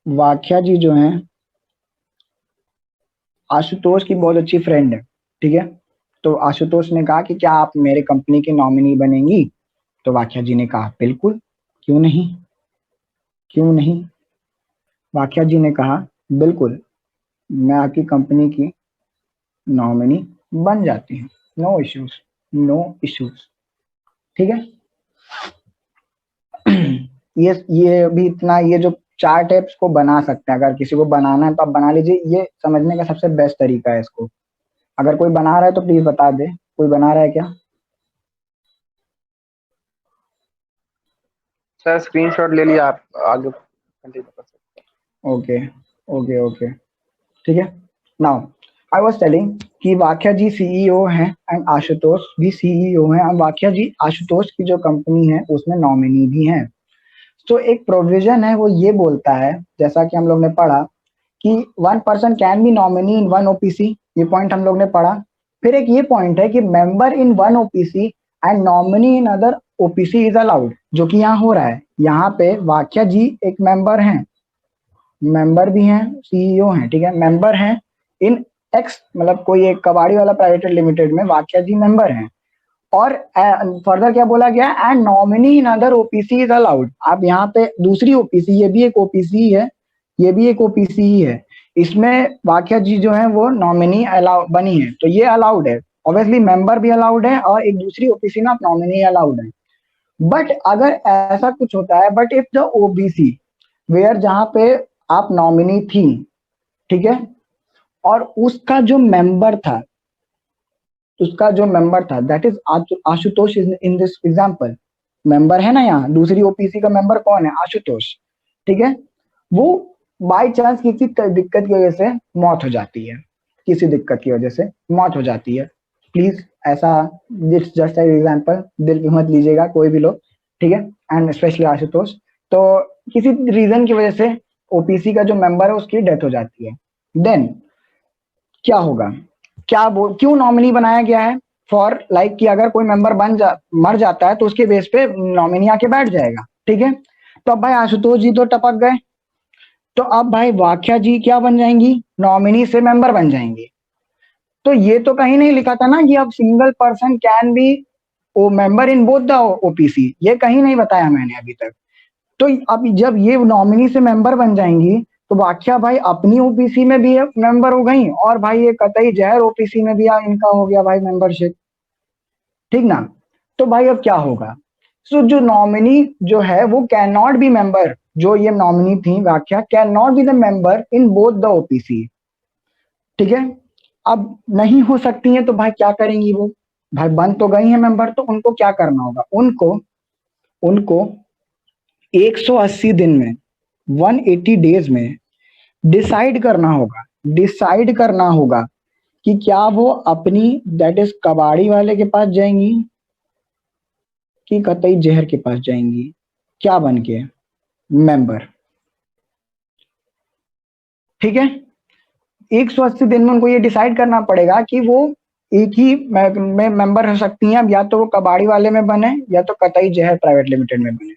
वाक्या जी जो हैं आशुतोष की बहुत अच्छी फ्रेंड है। ठीक है। तो आशुतोष ने कहा कि क्या आप मेरे कंपनी की नॉमिनी बनेंगी? तो वाक्या जी ने कहा बिल्कुल, क्यों नहीं, क्यों नहीं। वाक्या जी ने कहा बिल्कुल, मैं आपकी कंपनी की नॉमिनी बन जाती हूँ, नो इश्यूज, नो इश्यूज। ठीक है। ये अभी इतना, ये जो चार टेप्स को बना सकते हैं, अगर किसी को बनाना है तो आप बना लीजिए। ये समझने का सबसे बेस्ट तरीका है इसको। अगर कोई बना रहा है तो प्लीज बता दे, कोई बना रहा है क्या? सर स्क्रीनशॉट ले लिया, आप आगे कंटिन्यू कर सकते हैं। Okay okay okay. ठीक है। नाउ आई वाज टेलिंग कि वाक्या जी सीईओ हैं एंड आशुतोष भी सीईओ हैं। और वाक्या जी आशुतोष की जो कंपनी है उसमें नॉमिनी भी हैं। तो एक प्रोविजन है वो ये बोलता है, जैसा कि हम लोग ने पढ़ा कि one person can be nominee in one OPC, ये पॉइंट हम लोग ने पढ़ा। फिर एक ये पॉइंट है कि member in one OPC and nominee in other OPC is allowed, जो कि यहाँ हो रहा है। यहाँ पे वाक्या जी एक मेंबर हैं, मेंबर भी हैं, सीईओ हैं। ठीक है। मेंबर हैं इन एक्स, मतलब कोई एक कबाड़ी वाला प्राइवेट लिमिटेड में वाक्या जी मेंबर हैं। और फर्दर क्या बोला गया, and nominee in other OPC is allowed. आप यहाँ पे दूसरी ओपीसी, ये भी एक ओपीसी है, ये भी एक ओपीसी ही है, इसमें वाक्या जी जो है वो नॉमिनी अलाउ बनी है, तो ये अलाउड है। ऑब्वियसली मेंबर भी अलाउड है और एक दूसरी ओपीसी में आप नॉमिनी अलाउड है। बट अगर ऐसा कुछ होता है, but if the OBC where, जहां पे आप नॉमिनी थी, ठीक है, और उसका जो मेंबर था, उसका जो मेंबर था that is Ashutosh in this example, member है ना यहाँ, दूसरी ओपीसी का मेंबर कौन है? आशुतोष। ठीक है। वो बाय चांस किसी दिक्कत की वजह से मौत हो जाती है, किसी दिक्कत की वजह से मौत हो जाती है। प्लीज ऐसा, दिस जस्ट एग्जांपल, दिल पे मत लीजिएगा कोई भी लोग। ठीक है। And specially Ashutosh. तो किसी रीजन की वजह से ओपीसी का जो मेंबर है उसकी डेथ हो जाती है, देन क्या होगा? क्यों नॉमिनी बनाया गया है? फॉर लाइक कि अगर कोई मेंबर मर जाता है तो उसके बेस पे नॉमिनी आके बैठ जाएगा। ठीक है। तो अब भाई आशुतोष जी तो टपक गए, तो अब भाई वाक्या जी क्या बन जाएंगी? नॉमिनी से मेंबर बन जाएंगी। तो ये तो कहीं नहीं लिखा था ना कि अब single person can be o member in both the OPC, ये कहीं नहीं बताया मैंने अभी तक। तो अब जब ये नॉमिनी से मेंबर बन जाएंगी तो वाक्या भाई अपनी ओपीसी में भी मेंबर हो गई, और भाई ये कतई जहर ओपीसी में भी इनका हो गया भाई मेंबरशिप। ठीक ना। तो भाई अब क्या होगा? सो जो नॉमिनी जो है वो कैन नॉट बी मेंबर, जो ये नॉमिनी थी वाक्या, can not be the member in both the OPC. ठीक है। अब नहीं हो सकती है तो भाई क्या करेंगी वो? भाई बन तो गई है मेंबर, तो उनको क्या करना होगा? उनको उनको 180 दिन में, 180 डेज में डिसाइड करना होगा, डिसाइड करना होगा कि क्या वो अपनी दैट इज कबाड़ी वाले के पास जाएंगी कि कतई जहर के पास जाएंगी, क्या बन के? मेंबर। ठीक है। 180 दिन में उनको ये डिसाइड करना पड़ेगा कि वो एक ही में मेंबर हो सकती हैं, अब या तो वो कबाड़ी वाले में बने या तो कतई जहर प्राइवेट लिमिटेड में बने।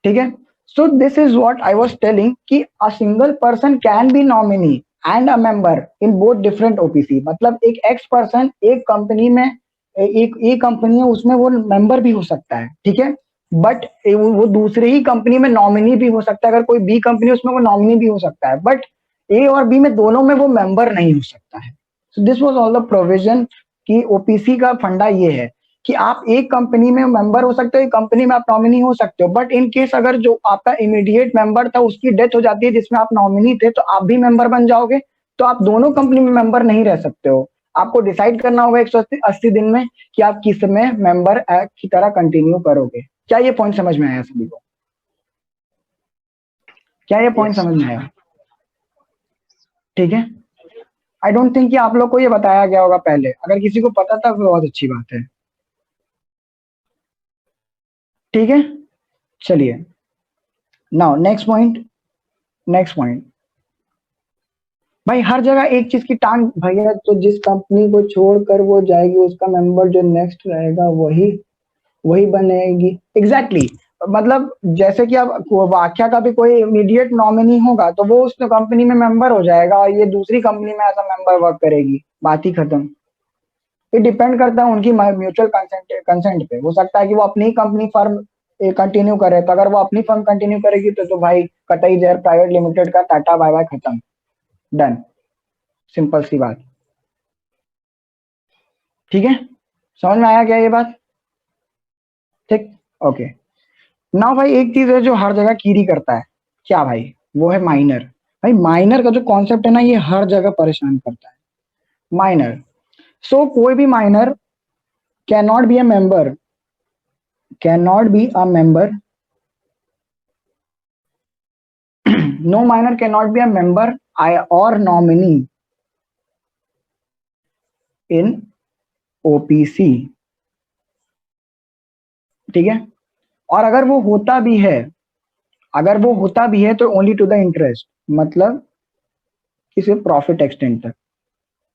ठीक है। So this is what I was telling कि a single person can be nominee and a member in both different OPC. मतलब एक एक्स पर्सन एक कंपनी में, एक कंपनी है उसमें वो मेंबर भी हो सकता है। ठीक है। बट वो दूसरे ही कंपनी में नॉमिनी भी हो सकता है। अगर कोई बी कंपनी उसमें वो नॉमिनी भी हो सकता है, बट ए और बी में दोनों में वो मेंबर नहीं हो सकता है। So this was all the provision कि ओपीसी का फंडा ये है कि आप एक कंपनी में मेंबर हो सकते हो, एक कंपनी में आप नॉमिनी हो सकते हो, बट इन केस अगर जो आपका इमीडिएट मेंबर था उसकी डेथ हो जाती है जिसमें आप नॉमिनी थे, तो आप भी मेंबर बन जाओगे, तो आप दोनों कंपनी में मेंबर नहीं रह सकते हो। आपको डिसाइड करना होगा 180 दिन में कि आप किस में मेंबर की तरह कंटिन्यू करोगे। क्या ये पॉइंट समझ में आया सभी को? क्या ये पॉइंट Yes. समझ में आया? ठीक है, आई डोंट थिंक कि आप लोग को ये बताया गया होगा पहले, अगर किसी को पता था तो बहुत अच्छी बात है। ठीक है, चलिए now next point. Next point भाई, हर जगह एक चीज की टांग भैया, तो जिस कंपनी को छोड़कर वो जाएगी उसका मेंबर जो नेक्स्ट रहेगा वही वही बनेगी। एग्जैक्टली मतलब जैसे कि अब वाक्या का भी कोई इमीडिएट नॉमिनी होगा तो वो उस कंपनी में मेंबर हो जाएगा और ये दूसरी कंपनी में एज अ मेंबर वर्क करेगी, बात ही खत्म। ये डिपेंड करता है उनकी म्यूचुअल कंसेंट पे। हो सकता है कि वो अपनी कंपनी फर्म कंटिन्यू करे, तो अगर वो अपनी फर्म कंटिन्यू करेगी तो भाई कटाई जहर प्राइवेट लिमिटेड का टाटा बाय बाय खत्म, डन, सिंपल सी बात। ठीक है, समझ में आया क्या ये बात? ठीक, ओके। ना भाई एक चीज है जो हर जगह कीरी करता है, क्या भाई? वो है माइनर। भाई माइनर का जो कॉन्सेप्ट है ना, ये हर जगह परेशान करता है। माइनर, सो कोई भी minor can not be a member, can not be a member no minor cannot be a member or nominee in OPC। ठीक है, और अगर वो होता भी है, अगर वो होता भी है तो ओनली टू द इंटरेस्ट, मतलब किसी प्रॉफिट एक्सटेंट तक।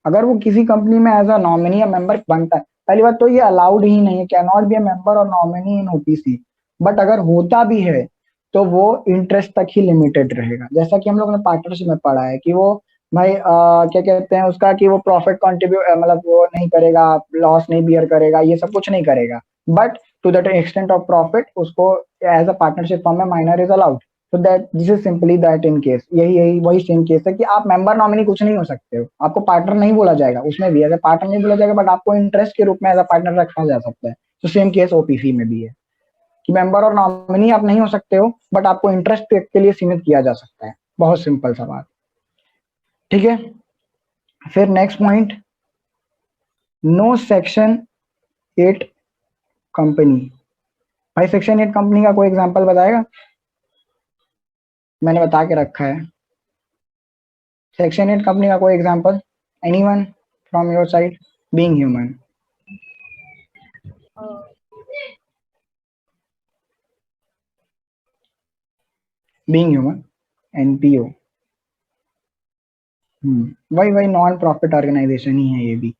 अगर वो किसी कंपनी में एज अ नॉमिनी या मेंबर बनता है, पहली बात तो ये अलाउड ही नहीं है, can not be a member और नॉमिनी इन ओपीसी। बट अगर होता भी है तो वो इंटरेस्ट तक ही लिमिटेड रहेगा, जैसा कि हम लोग ने पार्टनरशिप में पढ़ा है कि वो भाई क्या कहते हैं उसका, कि वो प्रॉफिट कंट्रीब्यूट मतलब वो नहीं करेगा, लॉस नहीं बियर करेगा, ये सब कुछ नहीं करेगा, but to that extent of profit उसको एज अ पार्टनरशिप फॉर्म में माइनर इज अलाउड। तो that this is simply that in case, यही यही वही सेम केस है कि आप मेंबर नॉमिनी कुछ नहीं हो सकते हो, आपको पार्टनर नहीं बोला जाएगा, उसमें भी एज पार्टनर नहीं बोला जाएगा, बट आपको इंटरेस्ट के रूप में एज अ पार्टनर रखा जा सकता है। तो सेम केस ओपीसी में भी है कि मेंबर और नॉमिनी आप नहीं हो सकते हो, बट आपको इंटरेस्ट के लिए सीमित किया जा सकता है। बहुत सिंपल सा बात। ठीक है, फिर next point, no section 8 company. भाई सेक्शन 8 कंपनी का कोई एग्जांपल बताएगा? मैंने बता के रखा है। सेक्शन 8 कंपनी का कोई example, anyone from your side? Being human, being human, NPO. वही वही नॉन प्रॉफिट ऑर्गेनाइजेशन ही है ये भी।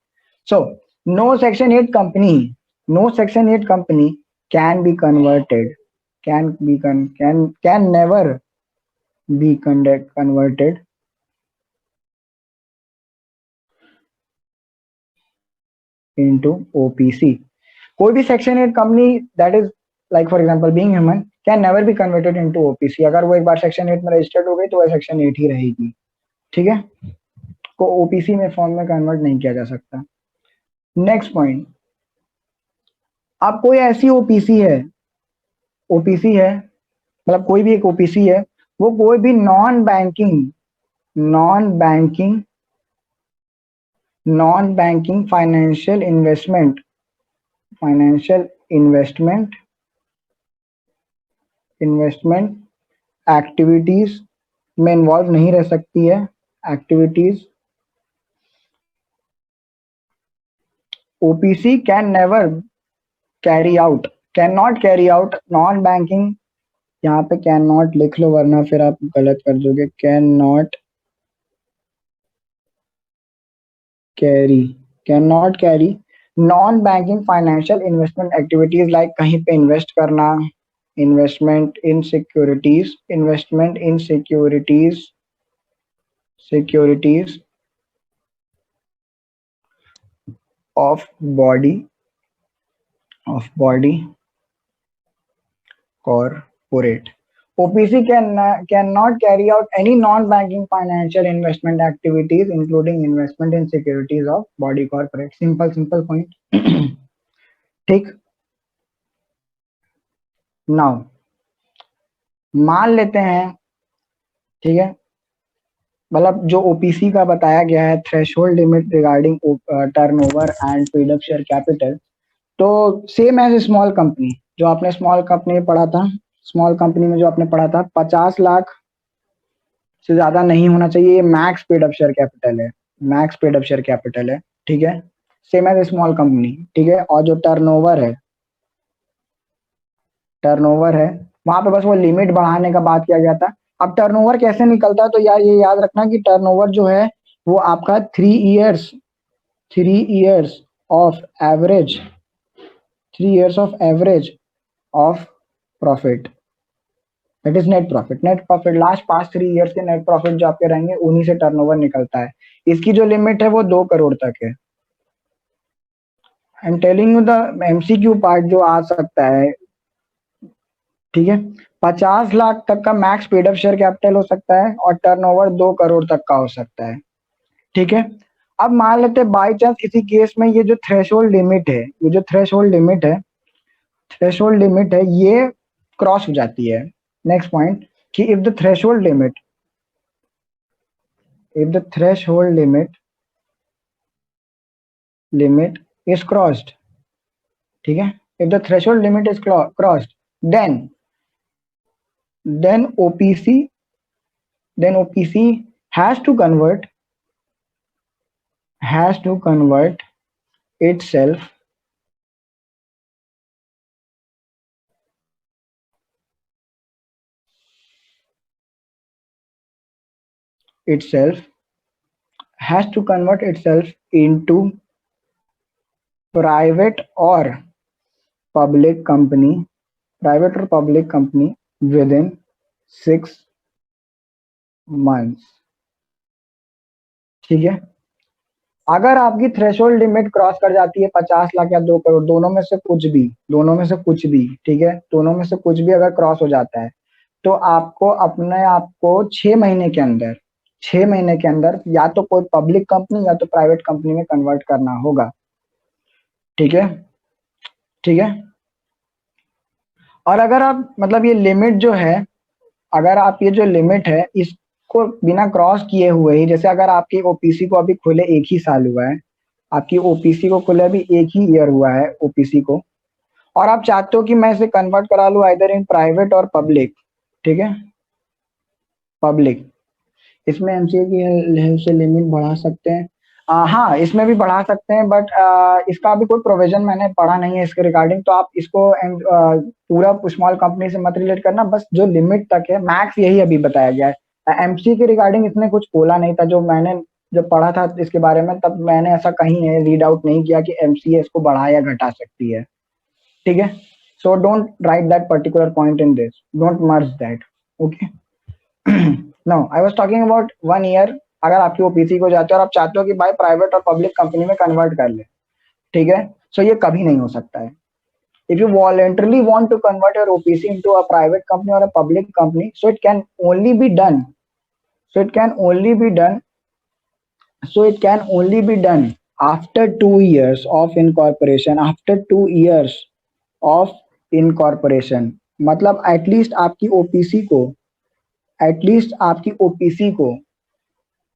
So no section 8 company, no section 8 company can be converted, can never be converted into OPC। कोई भी section 8 company that is like for example being human can never be converted into OPC. अगर वो एक बार section 8 में registered हो गई तो वो सेक्शन 8 ही रहेगी। ठीक है, को ओपीसी में फॉर्म में कन्वर्ट नहीं किया जा सकता। नेक्स्ट पॉइंट, अब कोई ऐसी ओपीसी है, ओपीसी है मतलब कोई भी एक ओपीसी है, वो कोई भी non banking financial investment activities में इन्वॉल्व नहीं रह सकती है। Activities, OPC can never can not carry out non banking, यहाँ पे कैन नॉट लिख लो वरना फिर आप गलत कर दोगे। Carry can not carry non banking financial investment activities, like कहीं पे इन्वेस्ट करना, investment in securities of body corporate. OPC cannot carry out any non-banking financial investment activities, including investment in securities of body corporate। simple point। ठीक, now मान लेते हैं, ठीक है, मतलब जो ओपीसी का बताया गया है threshold limit regarding turnover and paid up share capital, तो सेम एज स्मॉल कंपनी, जो आपने स्मॉल कंपनी में पढ़ा था, स्मॉल कंपनी में जो आपने पढ़ा था 50 लाख से ज्यादा नहीं होना चाहिए, max paid up share capital है, max paid up share capital है, ठीक है, सेम एज स्मॉल कंपनी, ठीक है। और जो टर्नओवर है, टर्नओवर है, वहां पे बस वो लिमिट बढ़ाने का बात किया गया था। अब टर्नओवर कैसे निकलता है, तो यार ये याद रखना कि टर्नओवर जो है वो आपका 3 years, 3 years of average, 3 years of average of profit, that is net profit, net profit last past 3 years के नेट प्रॉफिट जो आपके रहेंगे उन्हीं से टर्नओवर निकलता है। इसकी जो लिमिट है वो 2 करोड़ तक है। आई am telling you the MCQ part जो आ सकता है, ठीक है। 50 लाख तक का max paid up share capital हो सकता है और टर्नओवर 2 करोड़ तक का हो सकता है, ठीक है। अब मान लेते हैं बाई चांस किसी केस में ये जो थ्रेशोल्ड लिमिट है, ये जो थ्रेशोल्ड लिमिट है, थ्रेशोल्ड लिमिट है ये क्रॉस हो जाती है। नेक्स्ट पॉइंट कि if the threshold limit, if the threshold limit is crossed, ठीक है, if the threshold limit is crossed, then OPC, then OPC has to convert itself has to convert itself into private or public company, private or public company within 6 months, ठीक है। अगर आपकी threshold limit cross कर जाती है 50 लाख या 2 करोड़, दोनों में से कुछ भी, दोनों में से कुछ भी, ठीक है, दोनों में से कुछ भी अगर क्रॉस हो जाता है तो आपको अपने आप को 6 महीने के अंदर, 6 महीने के अंदर या तो कोई पब्लिक कंपनी या तो प्राइवेट कंपनी में कन्वर्ट करना होगा, ठीक है, ठीक है। और अगर आप मतलब ये लिमिट जो है, अगर आप ये जो लिमिट है इसको बिना क्रॉस किए हुए ही, जैसे अगर आपकी ओपीसी को अभी खुले 1 ही साल हुआ है, आपकी ओपीसी को खुले अभी 1 ही ईयर हुआ है ओपीसी को, और आप चाहते हो कि मैं इसे कन्वर्ट करा लूँ आइदर इन प्राइवेट और पब्लिक, ठीक है, पब्लिक, इसमें एमसीए की हेल्प से लिमिट बढ़ा सकते हैं। हाँ, इसमें भी बढ़ा सकते हैं, बट इसका अभी कोई प्रोविजन मैंने पढ़ा नहीं है इसके रिगार्डिंग, तो आप इसको पूरा स्मॉल कंपनी से मत रिलेट करना, बस जो लिमिट तक है मैक्स यही अभी बताया गया है। एमसीए के रिगार्डिंग इसने कुछ बोला नहीं था, जो मैंने जब पढ़ा था इसके बारे में तब मैंने ऐसा कहीं है रीड आउट नहीं किया कि एमसीए इसको बढ़ा या घटा सकती है, ठीक है। So don't write that particular point in this, don't merge that, okay. No, I was talking about 1 year, अगर आपकी ओपीसी को जाते हो और आप चाहते हो कि भाई प्राइवेट और पब्लिक कंपनी में कन्वर्ट कर ले, ठीक है, सो ये कभी नहीं हो सकता है। If you voluntarily want to convert your OPC into a private company or a public company, so it can only be done, so it can only be done, so it can only be done after 2 years of incorporation, after 2 years of incorporation, मतलब at least आपकी OPC को, at least आपकी OPC को,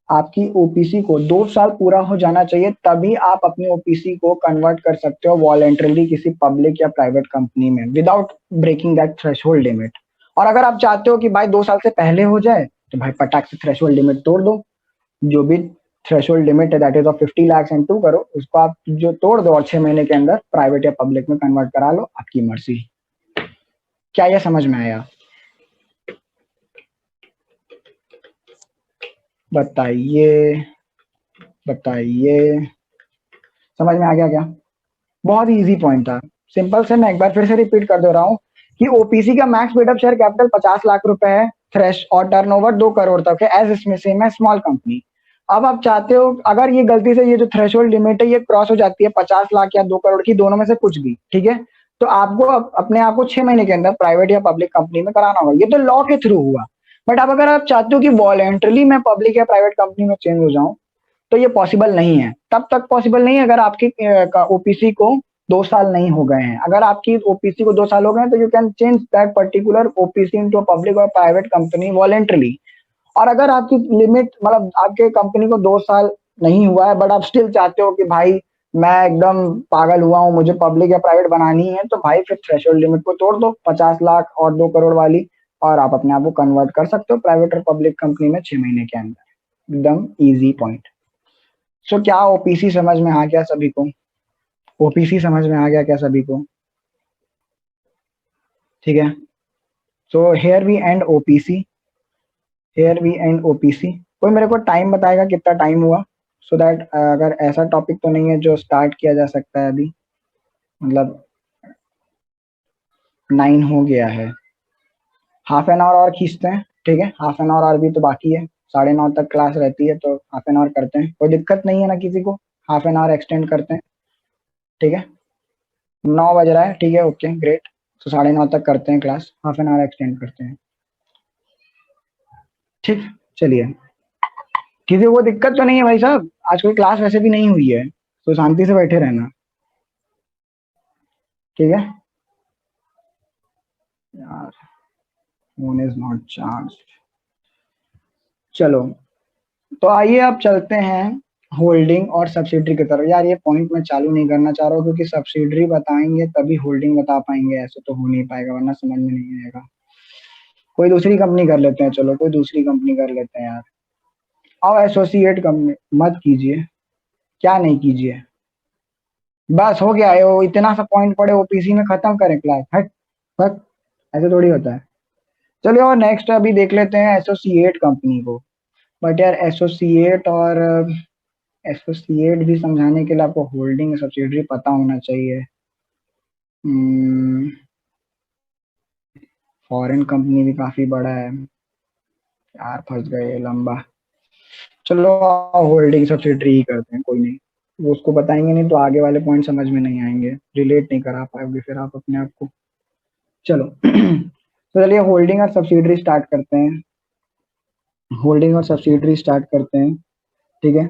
आपकी OPC को 2 साल पूरा हो जाना चाहिए, तभी आप अपनी ओपीसी को कन्वर्ट कर सकते हो वॉलंटरली किसी पब्लिक या प्राइवेट कंपनी में without breaking that threshold limit. और अगर आप चाहते हो कि भाई 2 साल से पहले हो जाए तो भाई पटाख से थ्रेशोल्ड लिमिट तोड़ दो, जो भी थ्रेशोल्ड लिमिट है that is of 50 lakh and 2 crore, उसको आप जो तोड़ दो और 6 महीने के अंदर प्राइवेट या पब्लिक में कन्वर्ट करा लो, आपकी मर्जी। क्या यह समझ में आया? बताइए, बताइए, समझ में आ गया क्या? बहुत इजी पॉइंट था, सिंपल से। मैं एक बार फिर से रिपीट कर दे रहा हूँ कि ओपीसी का max paid up share capital 50 lakh रुपए है, थ्रेश और टर्नओवर 2 करोड़ तक है, एज इसमें सेम है स्मॉल कंपनी। अब आप चाहते हो अगर ये गलती से ये जो थ्रेशोल्ड लिमिट है ये क्रॉस हो जाती है 50 लाख या 2 करोड़ की, दोनों में से कुछ भी, ठीक है, तो आपको अपने आप को 6 महीने के अंदर प्राइवेट या पब्लिक कंपनी में कराना होगा। ये तो लॉ के थ्रू हुआ, बट अब अगर आप चाहते हो कि वॉलेंटरली मैं पब्लिक या प्राइवेट कंपनी में चेंज हो जाऊं तो ये पॉसिबल नहीं है। तब तक पॉसिबल नहीं है अगर आपकी ओपीसी को 2 साल नहीं हो गए हैं। अगर आपकी ओपीसी को 2 साल हो गए हैं तो you can change that particular OPC into public और प्राइवेट कंपनी वॉलेंटरली। और अगर आपकी लिमिट मतलब आपके कंपनी को 2 साल नहीं हुआ है बट आप स्टिल चाहते हो कि भाई मैं एकदम पागल हुआ हूँ, मुझे पब्लिक या प्राइवेट बनानी है, तो भाई फिर थ्रेशोल्ड लिमिट को तोड़ दो 50 लाख और 2 करोड़ वाली, और आप अपने आप को कन्वर्ट कर सकते हो प्राइवेट और पब्लिक कंपनी में 6 महीने के अंदर। एकदम इजी पॉइंट। सो क्या ओपीसी समझ में आ गया सभी को? ओपीसी समझ में आ गया क्या सभी को? ठीक है। So here we end OPC, here we end OPC. कोई मेरे को टाइम बताएगा कितना टाइम हुआ, सो दैट अगर ऐसा टॉपिक तो नहीं है जो स्टार्ट किया जा सकता है अभी, मतलब 9 हो गया है, हाफ एन आवर और खींचते हैं। ठीक है, हाफ एन आवर और भी तो बाकी है, 9:30 तक क्लास रहती है, तो हाफ एन आवर करते हैं, कोई दिक्कत नहीं है ना किसी को? हाफ एन आवर एक्सटेंड करते हैं। ठीक है, 9 बज रहा है, ठीक है, ओके ग्रेट। तो 9:30 तक करते हैं class, half an hour extend करते हैं। ठीक, चलिए। किसी को दिक्कत तो नहीं है भाई साहब? आज कोई क्लास वैसे भी नहीं हुई है, तो शांति से बैठे रहना। ठीक है यार, फोन इज नॉट चार्ज। चलो, तो आइए अब चलते हैं होल्डिंग और सब्सिडरी की तरफ। यार ये पॉइंट मैं चालू नहीं करना चाह रहा हूँ, क्योंकि सब्सिडरी बताएंगे तभी होल्डिंग बता पाएंगे, ऐसे तो हो नहीं पाएगा, वरना समझ में नहीं आएगा। कोई दूसरी कंपनी कर लेते हैं, चलो कोई दूसरी कंपनी कर लेते हैं यार। अब एसोसिएट कंपनी मत कीजिए, क्या नहीं कीजिए, बस हो गया है, वो इतना सा पॉइंट पड़े ओपीसी में, खत्म करें क्लास, हट हट। ऐसे थोड़ी होता है। चलिए, और नेक्स्ट अभी देख लेते हैं एसोसिएट कंपनी को। बट यार एसोसिएट और एसोसिएट भी समझाने के लिए आपको होल्डिंग सब्सिडरी पता होना चाहिए। फॉरेन कंपनी भी काफी बड़ा है यार, फंस गए लंबा। चलो होल्डिंग सब्सिडरी ही करते हैं, कोई नहीं, वो उसको बताएंगे नहीं तो आगे वाले पॉइंट समझ में नहीं आएंगे, रिलेट नहीं करा पाओगे फिर आप अपने आप को। चलो तो चलिए होल्डिंग और सब्सिडरी स्टार्ट करते हैं, होल्डिंग और सब्सिडरी स्टार्ट करते हैं। ठीक है,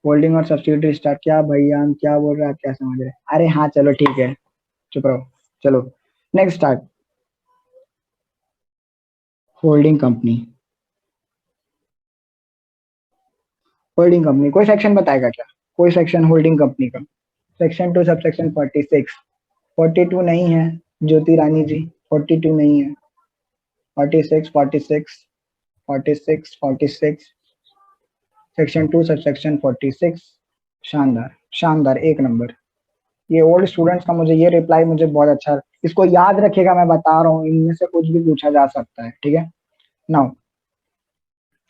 होल्डिंग और सब्सिडरी स्टार्ट। क्या भैया हम क्या बोल रहे हैं, आप क्या समझ रहे हैं? अरे हाँ चलो ठीक है, चुप रहो। चलो next start. Holding company, holding company कोई सेक्शन बताएगा क्या? कोई सेक्शन होल्डिंग कंपनी का? Section 2 sub section 46। 42 नहीं है ज्योति रानी जी, 42 नहीं है। 46 46 46 46, सेक्शन 2 सब सेक्शन 46। शानदार शानदार, एक नंबर। ये ओल्ड स्टूडेंट्स का मुझे ये रिप्लाई मुझे बहुत अच्छा, इसको याद रखिएगा, मैं बता रहा हूँ, इनमें से कुछ भी पूछा जा सकता है। ठीक है, नाउ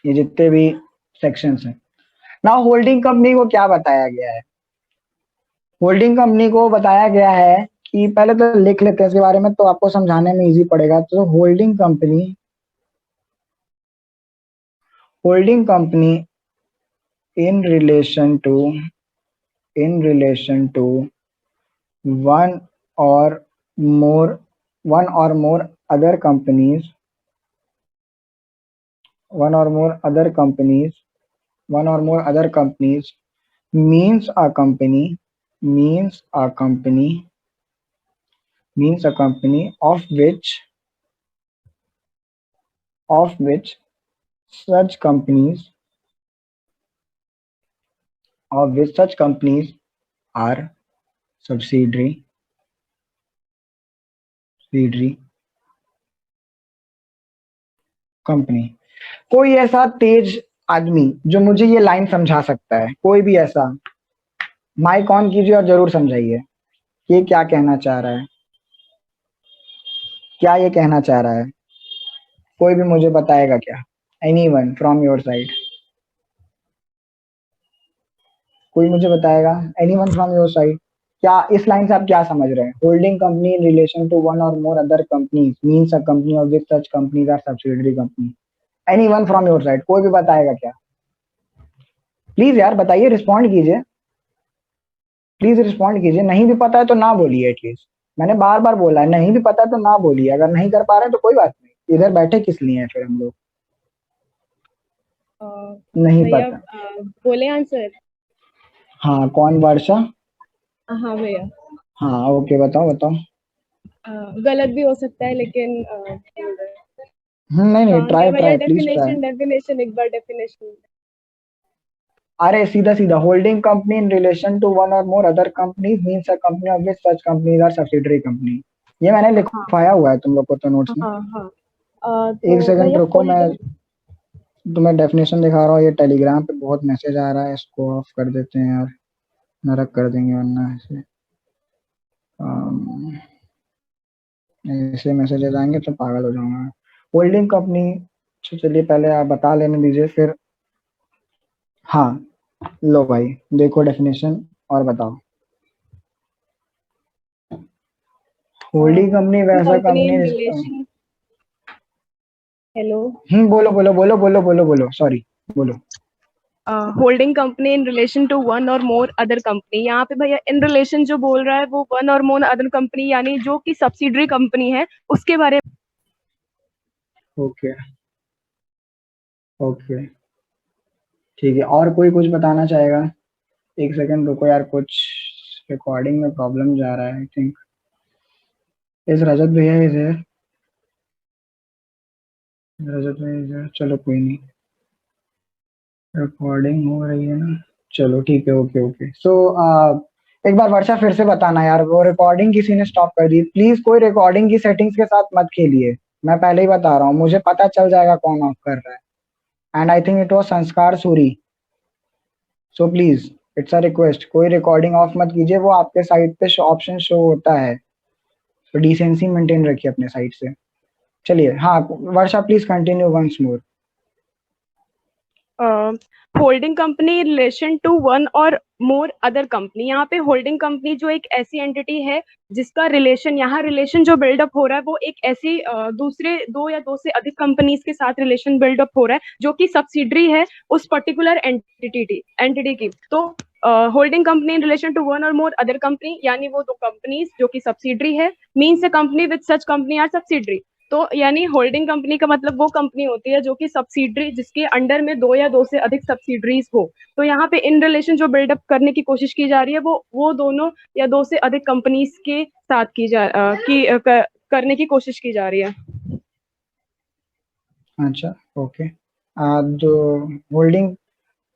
ये जितने भी सेक्शंस हैं, नाउ होल्डिंग कंपनी को क्या बताया गया है? होल्डिंग कंपनी को बताया गया है कि पहले तो लिख लेते हैं इसके बारे में, तो आपको समझाने में इजी पड़ेगा। तो holding company in relation to, in relation to one or more, one or more other companies, one or more other companies, one or more other companies means a company, means a company, means a company of which such companies, of which such companies are subsidiary, subsidiary company। कोई ऐसा तेज आदमी जो मुझे ये line समझा सकता है, कोई भी ऐसा, माइक ऑन कीजिए और जरूर समझाइए ये क्या कहना चाह रहा है, क्या ये कहना चाह रहा है? कोई भी मुझे बताएगा क्या? एनीवन फ्रॉम योर साइड, कोई मुझे बताएगा? एनीवन फ्रॉम योर साइड, क्या इस लाइन से आप क्या समझ रहे हैं? Holding company in relation to one or more other companies means a company of which such companies are subsidiary company. Anyone from your side, कोई भी बताएगा क्या? प्लीज यार बताइए, रिस्पॉन्ड कीजिए, प्लीज रिस्पॉन्ड कीजिए। नहीं भी पता है तो ना बोलिए एटलीस्ट, मैंने बार बार बोला है, नहीं भी पता है तो ना बोलिए, अगर नहीं कर पा रहे हैं तो कोई बात नहीं, इधर बैठे किस लिए हैं फिर हम लोग? नहीं भैया पता? बोले आंसर। हाँ कौन, वर्षा? हाँ भैया, हाँ ओके, बताओ बताओ। गलत भी हो सकता है लेकिन नहीं नहीं, रॉन्ग है ट्राई भैया। Try please try. Definition definition एक बार डेफिनेशन। अरे सीधा सीधा, holding company in relation to one or more other companies means a company of which such companies are subsidiary company. ये मैंने हाँ लिखवाया हुआ है तुम लोग को तो नोट्स में। हाँ हाँ। एक तो सेकंड भैया रुको, मैं होल्डिंग, तुम्हें डेफिनेशन दिखा रहा हूँ। ये टेलीग्राम पे बहुत मैसेज आ रहा है, इसको ऑफ कर देते हैं यार, नरक कर देंगे वरना ऐसे। अम, ऐसे मैसेजेस आएंगे तो पागल हो जाऊंगा। होल्डिंग कंपनी, चलिए पहले आप बता लेने दीजिए फिर। हाँ, लो भाई देखो डेफिनेशन और बताओ। होल्डिंग कंपनी वैसा कंपनी कंपनी इन जिसका, रिलेशन, हेलो, बोलो बोलो बोलो बोलो बोलो बोलो, सॉरी बोलो। Holding company in relation to one or more other company, यहाँ पे भैया इन रिलेशन जो बोल रहा है वो one or more other company यानी जो कि सब्सिडरी कंपनी है उसके बारे में। ओके ओके, ठीक है। और कोई कुछ बताना चाहेगा? एक सेकंड रुको यार, कुछ रिकॉर्डिंग में प्रॉब्लम जा रहा है आई थिंक। इस रजत भैया इज है, रजत भैया is here। चलो कोई नहीं, रिकॉर्डिंग हो रही है ना। चलो ठीक है, ओके ओके। सो एक बार वर्षा फिर से बताना यार, वो रिकॉर्डिंग किसी ने स्टॉप कर दी। प्लीज कोई रिकॉर्डिंग की सेटिंग्स के साथ मत खेलिए, मैं पहले ही बता रहा हूँ, मुझे पता चल जाएगा कौन ऑफ कर रहा है। And I think it was Sanskar Suri. So please, it's a request, कोई रिकॉर्डिंग ऑफ मत कीजिए, वो आपके साइड पे ऑप्शन शो होता है। तो डिसेंसी मेंटेन रखिए अपने साइड से। चलिए हाँ, Varsha please continue once more. Holding company relation to one or more other company, यहाँ पे होल्डिंग कंपनी जो एक ऐसी एंटिटी है जिसका रिलेशन, यहाँ रिलेशन जो बिल्डअप हो रहा है वो एक ऐसी दूसरे दो या दो से अधिक कंपनीज के साथ रिलेशन बिल्डअप हो रहा है जो कि सब्सिडरी है उस पर्टिकुलर एंटिटी की। तो holding company in relation to one or more other company यानी वो दो कंपनीज जो कि सब्सिडरी है, means a company with such company are subsidiary. तो यानी होल्डिंग कंपनी का मतलब वो कंपनी होती है जो कि सब्सिडरी, जिसके अंडर में दो या दो से अधिक सब्सिडरीज हो। तो यहाँ पे इन रिलेशन जो बिल्डअप करने की कोशिश की जा रही है वो दोनों या दो से अधिक कंपनीज के साथ करने की कोशिश की जा रही है। अच्छा ओके। जो होल्डिंग,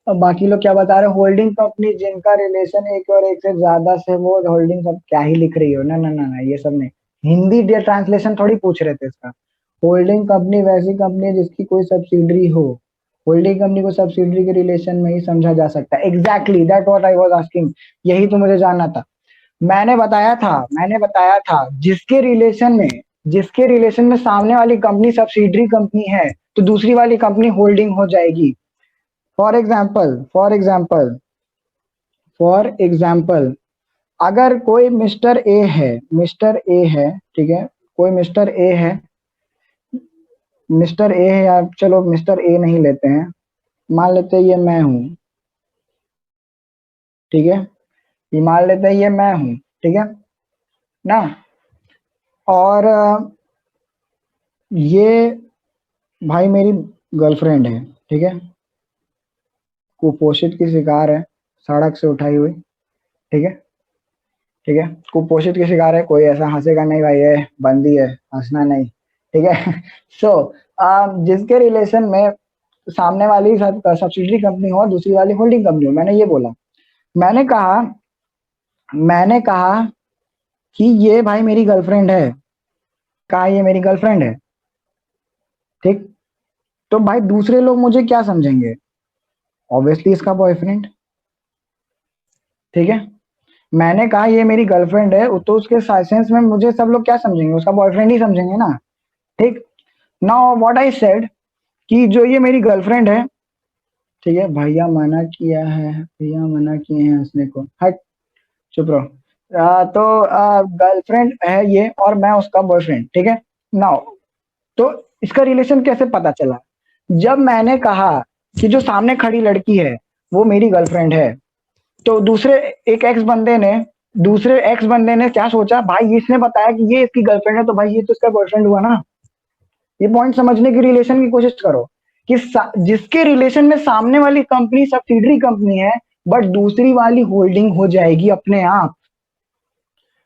अब बाकी लोग क्या बता रहे हैं? होल्डिंग कंपनी जिनका रिलेशन एक और एक से ज्यादा से, वो होल्डिंग, सब क्या ही लिख रही हो ना ना ना ना, ये सब नहीं। हिंदी ट्रांसलेशन थोड़ी पूछ रहे थे इसका। होल्डिंग कंपनी वैसी कंपनी है जिसकी कोई सब्सिडरी हो। होल्डिंग कंपनी को सब्सिडरी के रिलेशन में ही समझा जा सकता है। Exactly that what I was asking, यही तो मुझे जानना था। मैंने बताया था जिसके रिलेशन में सामने वाली कंपनी सब्सिडरी कंपनी है तो दूसरी वाली कंपनी होल्डिंग हो जाएगी। फॉर एग्जाम्पल अगर कोई मिस्टर ए है, ठीक है, कोई मिस्टर ए है यार, चलो मिस्टर ए नहीं लेते हैं, मान लेते हैं ये मैं हूं, ठीक है, ये मान लेते हैं ये मैं हूं, ठीक है ना। और ये भाई मेरी गर्लफ्रेंड है, ठीक है, कुपोषित की शिकार है, सड़क से उठाई हुई, ठीक है, ठीक है, कुपोषित की शिकार है। कोई ऐसा हंसेगा नहीं भाई, ये बंदी है, हंसना नहीं, ठीक है। सो जिसके रिलेशन में सामने वाली सब्सिडरी कंपनी हो और दूसरी वाली होल्डिंग कंपनी हो, मैंने ये बोला। मैंने कहा मैंने कहा कि ये भाई मेरी गर्लफ्रेंड है, कहा ये मेरी गर्लफ्रेंड है, ठीक। तो भाई दूसरे लोग मुझे क्या समझेंगे? ऑब्वियसली इसका बॉयफ्रेंड, ठीक है। मैंने कहा ये मेरी गर्लफ्रेंड है, तो उसके सेंस में मुझे सब लोग क्या समझेंगे? उसका बॉयफ्रेंड ही समझेंगे ना, ठीक। नाउ व्हाट आई सेड कि जो ये मेरी गर्लफ्रेंड है, ठीक है, भैया मना किए हैं हंसने को, हट, चुप रहो। तो गर्लफ्रेंड है ये और मैं उसका बॉयफ्रेंड, ठीक है। नाउ तो इसका रिलेशन कैसे पता चला? जब मैंने कहा कि जो सामने खड़ी लड़की है वो मेरी गर्लफ्रेंड है, तो दूसरे एक्स बंदे ने क्या सोचा, भाई इसने बताया कि ये इसकी गर्लफ्रेंड है तो भाई ये तो इसका बॉयफ्रेंड हुआ ना। ये पॉइंट समझने की रिलेशन की कोशिश करो कि जिसके रिलेशन में सामने वाली कंपनी सब्सिडरी कंपनी है बट दूसरी वाली होल्डिंग हो जाएगी अपने आप।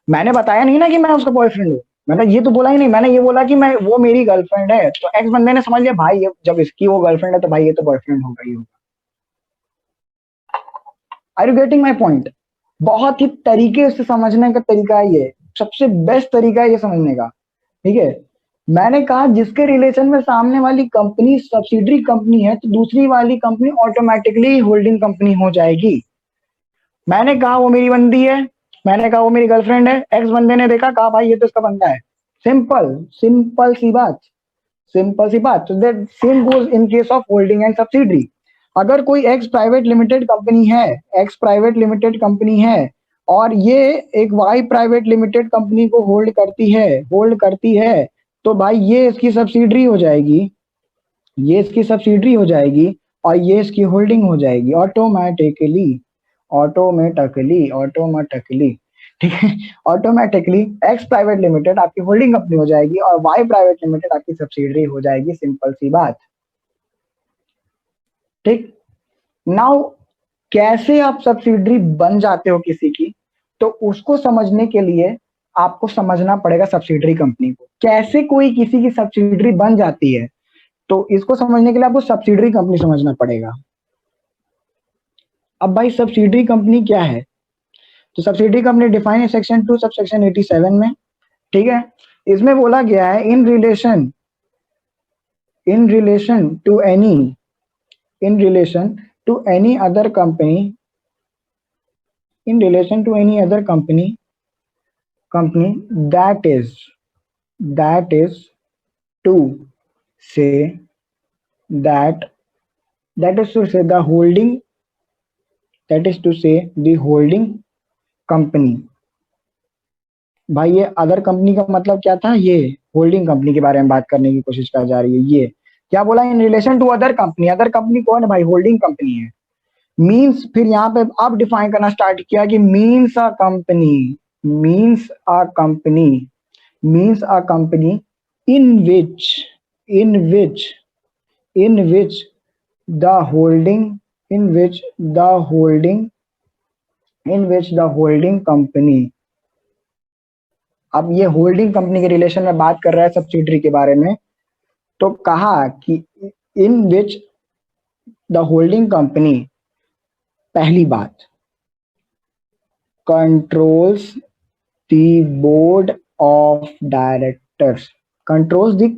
मैंने बताया नहीं ना कि मैं उसका बॉयफ्रेंड हूँ, मैंने ये तो बोला ही नहीं, मैंने ये बोला कि मैं, वो मेरी गर्लफ्रेंड है, तो एक्स बंदे ने समझ लिया भाई ये जब इसकी वो गर्लफ्रेंड है तो भाई ये तो बॉयफ्रेंड होगा ही होगा। Are you getting my point? बहुत ही तरीके से समझने का तरीका है ये, सबसे बेस्ट तरीका है ये समझने का, ठीक है। मैंने कहा जिसके रिलेशन में सामने वाली कंपनी सब्सिडरी कंपनी है तो दूसरी वाली कंपनी ऑटोमेटिकली होल्डिंग कंपनी हो जाएगी। मैंने कहा वो मेरी बंदी है, मैंने कहा वो मेरी गर्लफ्रेंड है, एक्स बंदे ने देखा, कहा भाई ये तो इसका बंदा है। सिंपल सिंपल सी बात, सिंपल सी बात। तो that same goes in case of holding and subsidiary. अगर कोई एक्स प्राइवेट लिमिटेड कंपनी है, एक्स प्राइवेट लिमिटेड कंपनी है और ये एक वाई प्राइवेट लिमिटेड कंपनी को होल्ड करती है, तो भाई ये इसकी सब्सिडरी हो जाएगी, ये इसकी सब्सिडरी हो जाएगी और ये इसकी होल्डिंग हो जाएगी ऑटोमेटिकली, ऑटोमेटिकली, ठीक है। ऑटोमेटिकली एक्स प्राइवेट लिमिटेड आपकी होल्डिंग कंपनी हो जाएगी और वाई प्राइवेट लिमिटेड आपकी सब्सिडरी हो जाएगी, सिंपल सी बात, ठीक। नाउ कैसे आप सब्सिडरी बन जाते हो किसी की, तो उसको समझने के लिए आपको समझना पड़ेगा सब्सिडरी कंपनी को, कैसे कोई किसी की सब्सिडरी बन जाती है। तो इसको समझने के लिए आपको सब्सिडरी कंपनी समझना पड़ेगा। अब भाई सब्सिडरी कंपनी क्या है? तो सब्सिडरी कंपनी डिफाइन है सेक्शन 2 सबसेक्शन 87 में, ठीक है। इसमें बोला गया है in relation to any other company, that is to say the holding company. भाई ये अदर कंपनी का मतलब क्या था? ये होल्डिंग कंपनी के बारे में बात करने की कोशिश कर जा रही है। ये क्या बोला? In relation to other company. Other company कौन है भाई? होल्डिंग कंपनी है। मीन्स फिर यहाँ पे अब डिफाइन करना स्टार्ट किया कि means a company in which the holding company, अब ये होल्डिंग कंपनी के रिलेशन में बात कर रहा है सब्सिडरी के बारे में, तो कहा कि इन विच द होल्डिंग कंपनी, पहली बात, controls the board of directors, controls the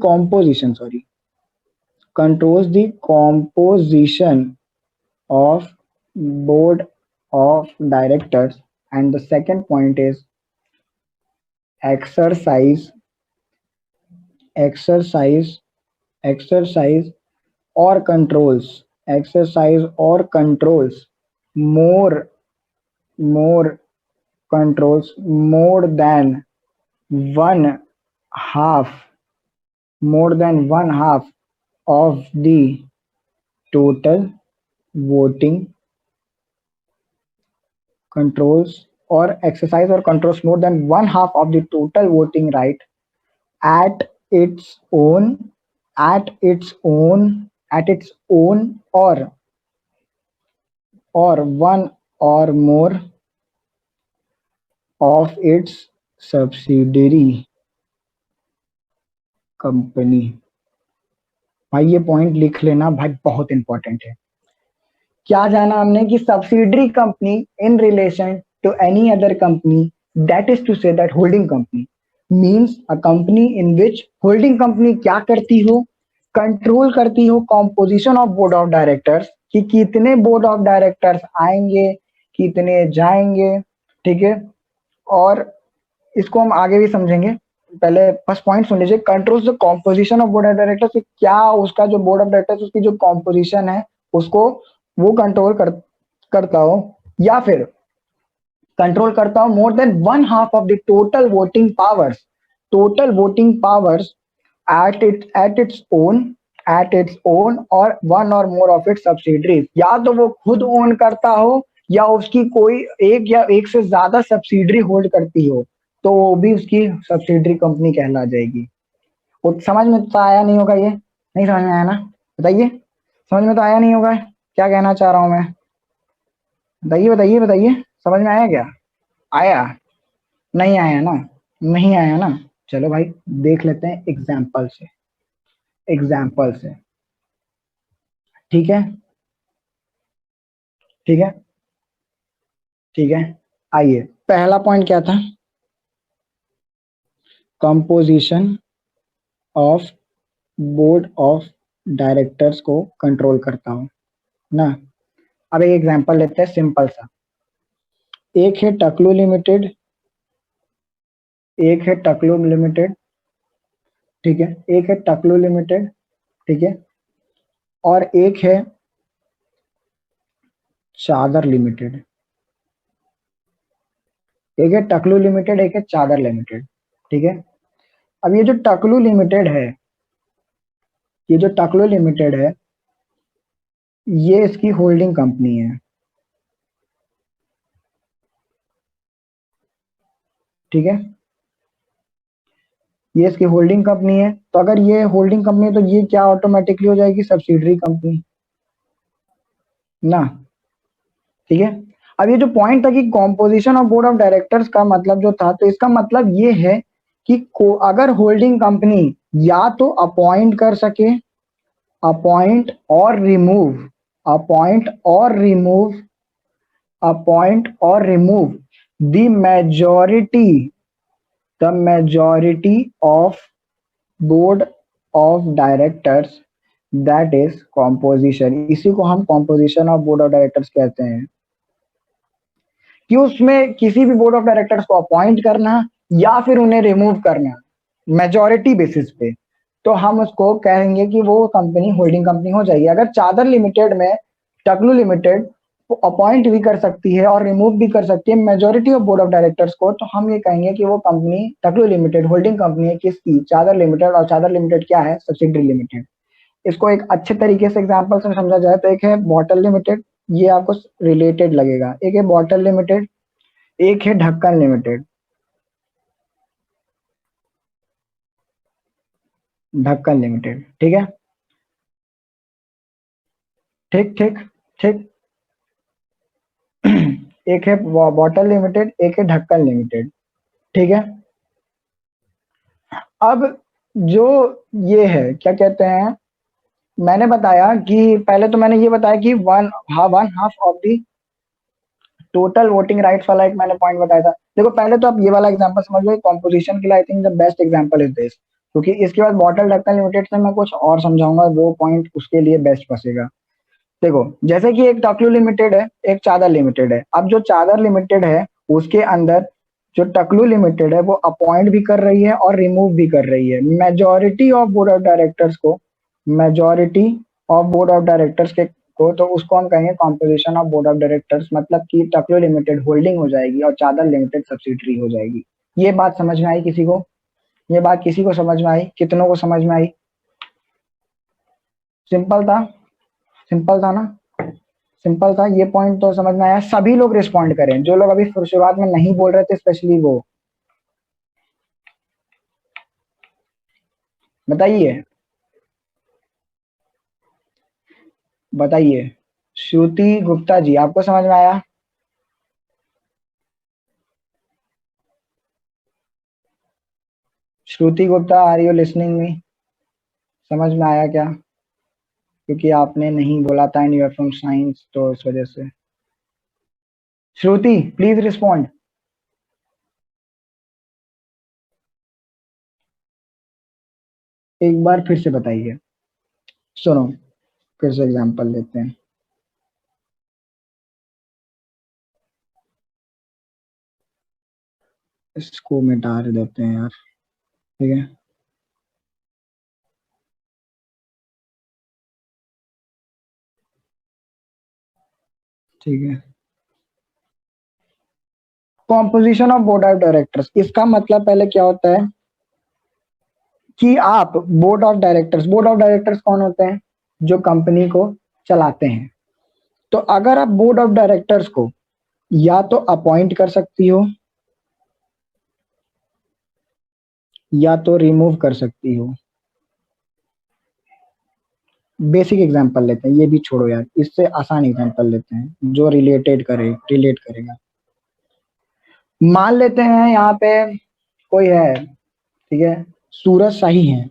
composition of board of directors, and the second point is exercise or controls more controls more than one half of the total voting, controls or exercise or controls more than one half of the total voting right at its own or one or more of its subsidiary company. भाई ये point लिख लेना भाई, बहुत important है। क्या जाना हमने कि subsidiary company in relation to any other company, that is to say that holding company means a company in which holding company क्या करती हो? कंट्रोल करती हो composition of board of directors, कि कितने बोर्ड ऑफ डायरेक्टर्स आएंगे, कितने जाएंगे, ठीक है। और इसको हम आगे भी समझेंगे, पहले फर्स्ट पॉइंट सुन लीजिए। Controls the composition of board of directors, क्या उसका जो बोर्ड ऑफ डायरेक्टर्स उसकी जो कॉम्पोजिशन है उसको वो कंट्रोल करता हो, या फिर कंट्रोल करता हो मोर than one half of the total voting powers at its own और one or more of its subsidiaries. या तो वो खुद ओन करता हो या उसकी कोई एक या एक से ज्यादा सब्सिडरी होल्ड करती हो, तो वो भी उसकी सब्सिडरी कंपनी कहला जाएगी। वो समझ में तो आया नहीं होगा? ये नहीं समझ में आया ना? बताइए, समझ में तो आया नहीं होगा क्या कहना चाह रहा हूं मैं? बताइए, समझ में आया क्या? आया? नहीं आया ना? नहीं आया ना? चलो भाई देख लेते हैं एग्जाम्पल से, ठीक है। ठीक है, आइए पहला पॉइंट क्या था, composition of board of directors को कंट्रोल करता हूं ना। अब एक एग्जांपल लेते हैं सिंपल सा, एक है टकलू लिमिटेड, एक है टकलू लिमिटेड, ठीक है, एक है टकलू लिमिटेड, ठीक है, और एक है चादर लिमिटेड, एक है टकलू लिमिटेड, एक है चादर लिमिटेड, ठीक है। अब ये जो टकलू लिमिटेड है, ये जो टकलू लिमिटेड है, ये इसकी होल्डिंग कंपनी है, ठीक है, ये इसकी होल्डिंग कंपनी है। तो अगर ये होल्डिंग कंपनी है तो ये क्या ऑटोमेटिकली हो जाएगी, सब्सिडरी कंपनी ना, ठीक है। अब ये जो पॉइंट था कि composition of board of directors का मतलब जो था, तो इसका मतलब ये है कि अगर होल्डिंग कंपनी या तो अपॉइंट कर सके, अपॉइंट और रिमूव, अपॉइंट और रिमूव, अपॉइंट और remove the majority, the majority of board of directors, that is composition. इसी को हम composition of board of directors कहते हैं, कि उसमें किसी भी बोर्ड ऑफ डायरेक्टर्स को अपॉइंट करना या फिर उन्हें रिमूव करना मेजॉरिटी बेसिस पे, तो हम उसको कहेंगे कि वो कंपनी होल्डिंग कंपनी हो जाएगी। अगर चादर लिमिटेड में टकलू लिमिटेड अपॉइंट भी कर सकती है और रिमूव भी कर सकती है majority of board of directors को, तो हम ये कहेंगे कि वो कंपनी टकलू लिमिटेड होल्डिंग कंपनी है किसकी, चादर लिमिटेड, और चादर लिमिटेड क्या है, सब्सिडरी लिमिटेड। इसको एक अच्छे तरीके से एग्जांपल से समझा जाए तो एक है बॉटल लिमिटेड, ये आपको रिलेटेड लगेगा, एक है बॉटल लिमिटेड, एक है ढक्कन लिमिटेड, ढक्कन लिमिटेड, ठीक है, ठीक ठीक ठीक। एक है बॉटल लिमिटेड, एक है ढक्कन लिमिटेड, ठीक है। अब जो ये है क्या कहते हैं, मैंने बताया कि पहले तो मैंने ये बताया कि one half of the total voting rights वाला एक मैंने पॉइंट बताया था। देखो पहले तो आप ये वाला एग्जांपल समझ लो, कॉम्पोजिशन के लिए I think the best example is this, क्योंकि इसके बाद बॉटल ढक्कन लिमिटेड से मैं कुछ और समझाऊंगा, वो पॉइंट उसके लिए बेस्ट बचेगा। देखो जैसे कि एक टकलू लिमिटेड है, एक चादर लिमिटेड है। अब जो चादर लिमिटेड है उसके अंदर जो टकलू लिमिटेड है वो अपॉइंट भी कर रही है और रिमूव भी कर रही है majority of board of directors को, majority of board of directors के को, तो उसको हम कहेंगे composition of board of directors, मतलब कि टकलू लिमिटेड होल्डिंग हो जाएगी और चादर लिमिटेड सब्सिडरी हो जाएगी। ये बात समझ में आई किसी को, ये बात किसी को समझ में आई, कितनों को समझ में आई, सिंपल था, सिंपल था ना, सिंपल था, ये पॉइंट तो समझ में आया। सभी लोग रिस्पॉन्ड करें, जो लोग अभी शुरुआत में नहीं बोल रहे थे स्पेशली वो बताइए, बताइए। श्रुति गुप्ता जी आपको समझ में आया, Shruti Gupta are you listening me, समझ में आया क्या, क्योंकि आपने नहीं बोला था and you are from science, तो इस वजह से। श्रुति प्लीज रिस्पॉन्ड, एक बार फिर से बताइए। सुनो फिर से एग्जांपल लेते हैं, इसको मिटा देते हैं यार, ठीक है, ठीक है। Composition of board of directors, इसका मतलब पहले क्या होता है कि आप board of directors, board of directors कौन होते हैं, जो कंपनी को चलाते हैं। तो अगर आप बोर्ड ऑफ डायरेक्टर्स को या तो अपॉइंट कर सकती हो या तो रिमूव कर सकती हो। बेसिक एग्जांपल लेते हैं, ये भी छोड़ो यार, इससे आसान एग्जांपल लेते हैं जो रिलेट करेगा। मान लेते हैं यहाँ पे कोई है, ठीक है, सूरज शाही है,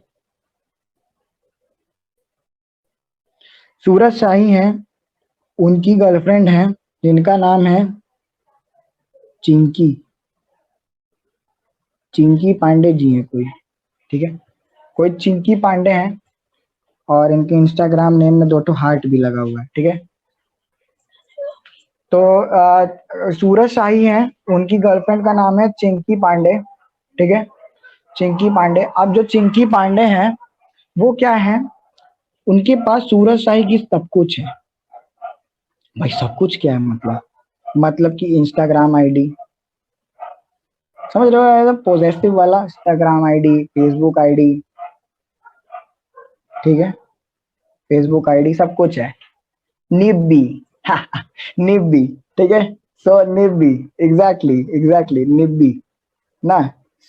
सूरज शाही है, उनकी गर्लफ्रेंड है जिनका नाम है चिंकी चिंकी पांडे जी हैं कोई, ठीक है, कोई चिंकी पांडे हैं और इनके इंस्टाग्राम नेम में 2 हार्ट भी लगा हुआ है, ठीक है। तो सूरज शाही हैं, उनकी गर्लफ्रेंड का नाम है चिंकी पांडे, ठीक है, चिंकी पांडे। अब जो चिंकी पांडे हैं वो क्या है, उनके पास सूरज शाही की सब कुछ है भाई। सब कुछ क्या है मतलब कि इंस्टाग्राम आईडी, समझ रहे हो, पॉजिटिव वाला इंस्टाग्राम आईडी, फेसबुक आईडी, ठीक है, फेसबुक आईडी सब कुछ है। निब्बी निब्बी, ठीक है, सो निब्बी, एग्जैक्टली निब्बी ना।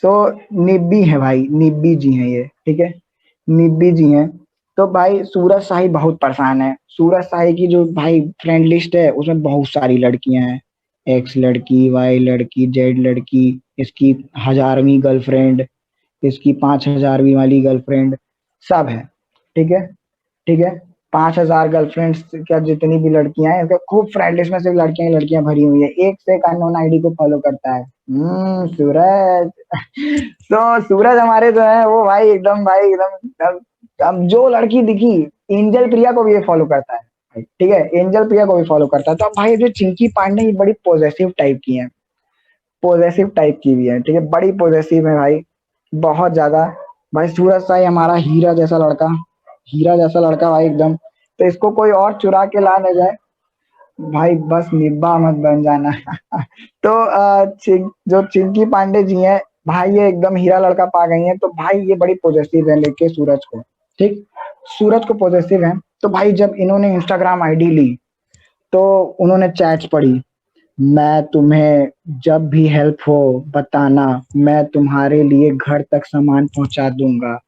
सो निब्बी है भाई, निब्बी जी हैं ये, ठीक है, निब्बी जी हैं। तो भाई सूरज शाही बहुत परेशान है। सूरज शाही की जो भाई फ्रेंड लिस्ट है उसमें बहुत सारी लड़कियां हैं, एक्स लड़की, वाई लड़की, जेड लड़की, इसकी 1000वीं गर्लफ्रेंड, इसकी 5000वीं वाली गर्लफ्रेंड, सब है, ठीक है, ठीक है। 5000 गर्लफ्रेंड्स क्या जितनी भी लड़कियां हैं, इसके खूब फ्रेंड लिस्ट में सिर्फ लड़कियां ही लड़कियां भरी हुई है। एक से एक अननोन आईडी को फॉलो करता है। सूरज तो सूरज हमारे जो है वो भाई एकदम अब जो लड़की दिखी, एंजल प्रिया को भी ये फॉलो करता है, ठीक है, एंजल प्रिया को भी फॉलो करता है। तो अब भाई जो चिंकी पांडे ये बड़ी पॉजिटिव टाइप की है, पॉजिटिव टाइप की भी है, ठीक है, बड़ी पॉजिटिव है भाई, बहुत ज्यादा। भाई सूरज साई हमारा हीरा जैसा लड़का, हीरा जैसा लड़का भाई एकदम। तो इसको कोई और चुरा के ला ले जाए भाई, बस निब्बा मत बन जाना तो जो चिंकी पांडे जी हैं भाई, ये एकदम हीरा लड़का पा गई हैं। तो भाई ये बड़ी पॉजिटिव है लेके सूरज को, ठीक, सूरज को पॉजिटिव है। तो भाई जब इन्होंने इंस्टाग्राम आईडी ली तो उन्होंने चैट्स पढ़ी, मैं तुम्हें जब भी हेल्प हो बताना, मैं तुम्हारे लिए घर तक सामान पहुंचा दूंगा।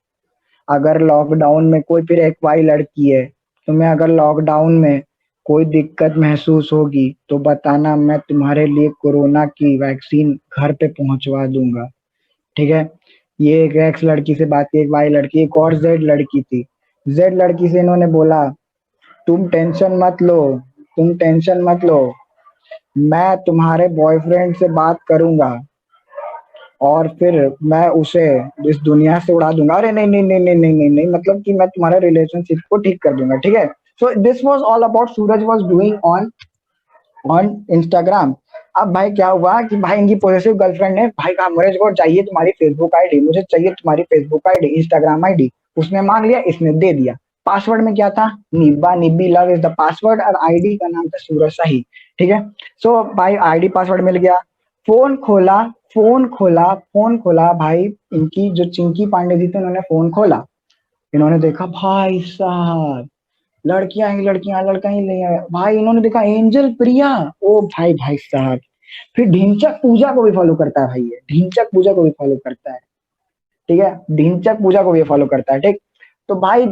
अगर लॉकडाउन में कोई, फिर एक वाई लड़की है, तुम्हें अगर लॉकडाउन में कोई दिक्कत महसूस होगी तो बताना, मैं तुम्हारे लिए कोरोना की वैक्सीन घर पे पहुंचवा दूंगा, ठीक है। ये एक एक्स लड़की से बात की, एक वाई लड़की, एक और जेड लड़की थी। जेड लड़की से इन्होंने बोला, तुम टेंशन मत लो, तुम टेंशन मत लो, मैं तुम्हारे बॉयफ्रेंड से बात करूंगा और फिर मैं उसे इस दुनिया से उड़ा दूंगा। अरे नहीं नहीं नहीं नहीं नहीं नहीं नहीं, मतलब कि मैं तुम्हारे रिलेशनशिप को ठीक कर दूंगा, ठीक है। So this was all about Suraj was doing on on Instagram. अब भाई क्या हुआ कि भाई इनकी पॉजिटिव गर्लफ्रेंड ने भाई कहा, मुझे को चाहिए तुम्हारी फेसबुक आईडी, मुझे चाहिए तुम्हारी फेसबुक आईडी, इंस्टाग्राम आईडी। उसने मांग लिया, इसने दे दिया। पासवर्ड में क्या था, निब्बा निब्बी लव इज द पासवर्ड, और आईडी का नाम था सूरज शाही, ठीक है। सो भाई आईडी पासवर्ड मिल गया। फोन खोला, फोन खोला भाई, इनकी जो चिंकी पांडे जी थे उन्होंने फोन खोला। इन्होंने देखा भाई साहब लड़कियां ही नहीं है भाई। इन्होंने देखा एंजल प्रिया, ओ भाई भाई साहब। फिर ढिंचक पूजा को भी फॉलो करता है भाई, ये ढिंचक पूजा को भी फॉलो करता है, ठीक है, ढिंचक पूजा को भी फॉलो करता है, ठीक। तो भाई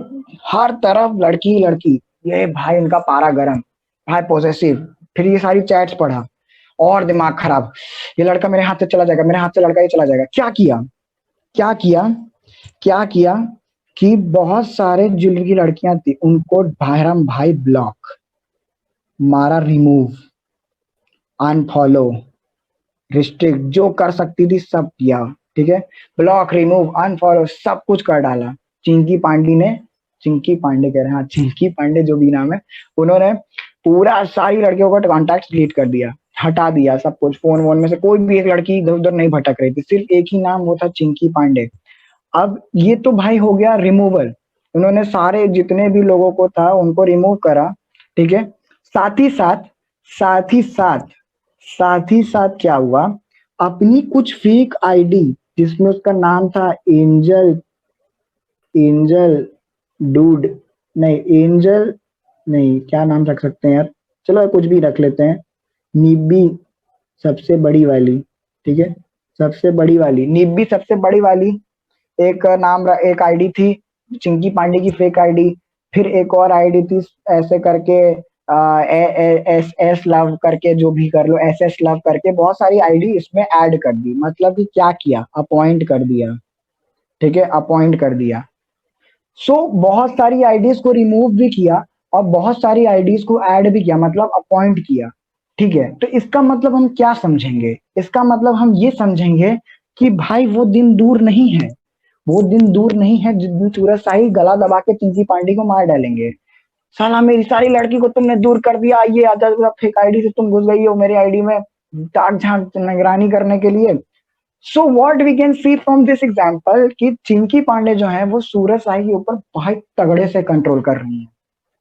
हर तरफ लड़की ही लड़की, ये भाई इनका पारा गरम, भाई पॉसेसिव। फिर ये सारी चैट्स पढ़ा और दिमाग खराब, ये लड़का मेरे हाथ से चला जाएगा, मेरे हाथ से लड़का ही चला जाएगा। क्या किया क्या किया कि बहुत सारे जिन की लड़कियां थी उनको भाईराम भाई ब्लॉक मारा, रिमूव, अनफॉलो, रिस्ट्रिक्ट, जो कर सकती थी सब किया, ठीक है। ब्लॉक, रिमूव, अनफॉलो सब कुछ कर डाला। चिंकी पांडे ने, चिंकी पांडे कह रहे हैं, हाँ चिंकी पांडे जो भी नाम है, उन्होंने पूरा सारी लड़कियों का कॉन्टैक्ट डिलीट कर दिया, हटा दिया सब कुछ। फोन वोन में से कोई भी एक लड़की इधर उधर नहीं भटक रही थी, सिर्फ एक ही नाम, वो था चिंकी पांडे। अब ये तो भाई हो गया रिमूवल, उन्होंने सारे जितने भी लोगों को था उनको रिमूव करा, ठीक है। साथ ही साथ साथ ही साथ साथ ही साथ क्या हुआ, अपनी कुछ फेक आईडी जिसमें उसका नाम था एंजल, एंजल डूड, नहीं एंजल नहीं, क्या नाम रख सकते हैं यार, चलो कुछ भी रख लेते हैं, निब्बी सबसे बड़ी वाली, ठीक है, सबसे बड़ी वाली निब्बी, सबसे बड़ी वाली। एक नाम, एक आईडी थी चिंकी पांडे की फेक आईडी। फिर एक और आईडी थी ऐसे करके एस एस लव करके, जो भी कर लो, एस एस लव करके, बहुत सारी आईडी इसमें ऐड कर दी। मतलब कि क्या किया, अपॉइंट कर दिया, ठीक है, अपॉइंट कर दिया। सो बहुत सारी आईडीज को रिमूव भी किया और बहुत सारी आईडीज को ऐड भी किया, मतलब अपॉइंट किया, ठीक है, तो इसका मतलब हम क्या समझेंगे? इसका मतलब हम ये समझेंगे कि भाई वो दिन दूर नहीं है, वो दिन दूर नहीं है जिस दिन सूरज शाही गला दबा के चिंकी पांडे को मार डालेंगे। साला मेरी सारी लड़की को तुमने दूर कर दिया, ये आजाद फेक आईडी से तुम घुस गई हो मेरी आईडी में ताक झांक निगरानी करने के लिए। So what we can see from this example कि चिंकी पांडे जो है वो सूरज शाही के ऊपर बहुत तगड़े से कंट्रोल कर रही हैं।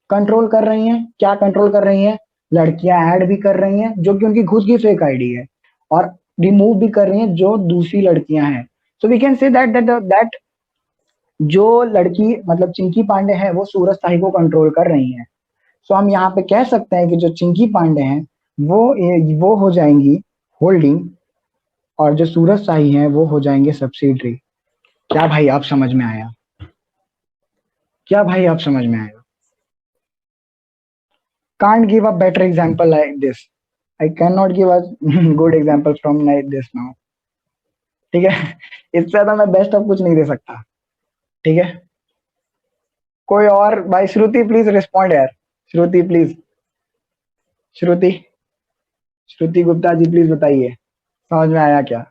कंट्रोल कर रही हैं, क्या कंट्रोल कर रही हैं? लड़कियां ऐड भी कर रही हैं जो कि उनकी खुद की फेक आईडी है, और रिमूव भी कर रही हैं जो दूसरी लड़कियां हैं। So we can say that जो लड़की मतलब चिंकी पांडे है वो सूरज शाही को कंट्रोल कर रही है। सो हम यहाँ पे कह सकते हैं कि जो चिंकी पांडे हैं वो हो जाएंगी होल्डिंग, और जो सूरज शाही हैं वो हो जाएंगे सब्सिडरी। क्या भाई आप समझ में आया? क्या भाई आप समझ में आया? Can't give a better example like this. I cannot give a good example from like this now. ठीक है, इससे ज्यादा मैं बेस्ट ऑफ कुछ नहीं दे सकता। ठीक है, कोई और भाई? श्रुति प्लीज रिस्पॉन्ड यार, श्रुति प्लीज, श्रुति श्रुति गुप्ता जी प्लीज बताइए, समझ में आया क्या?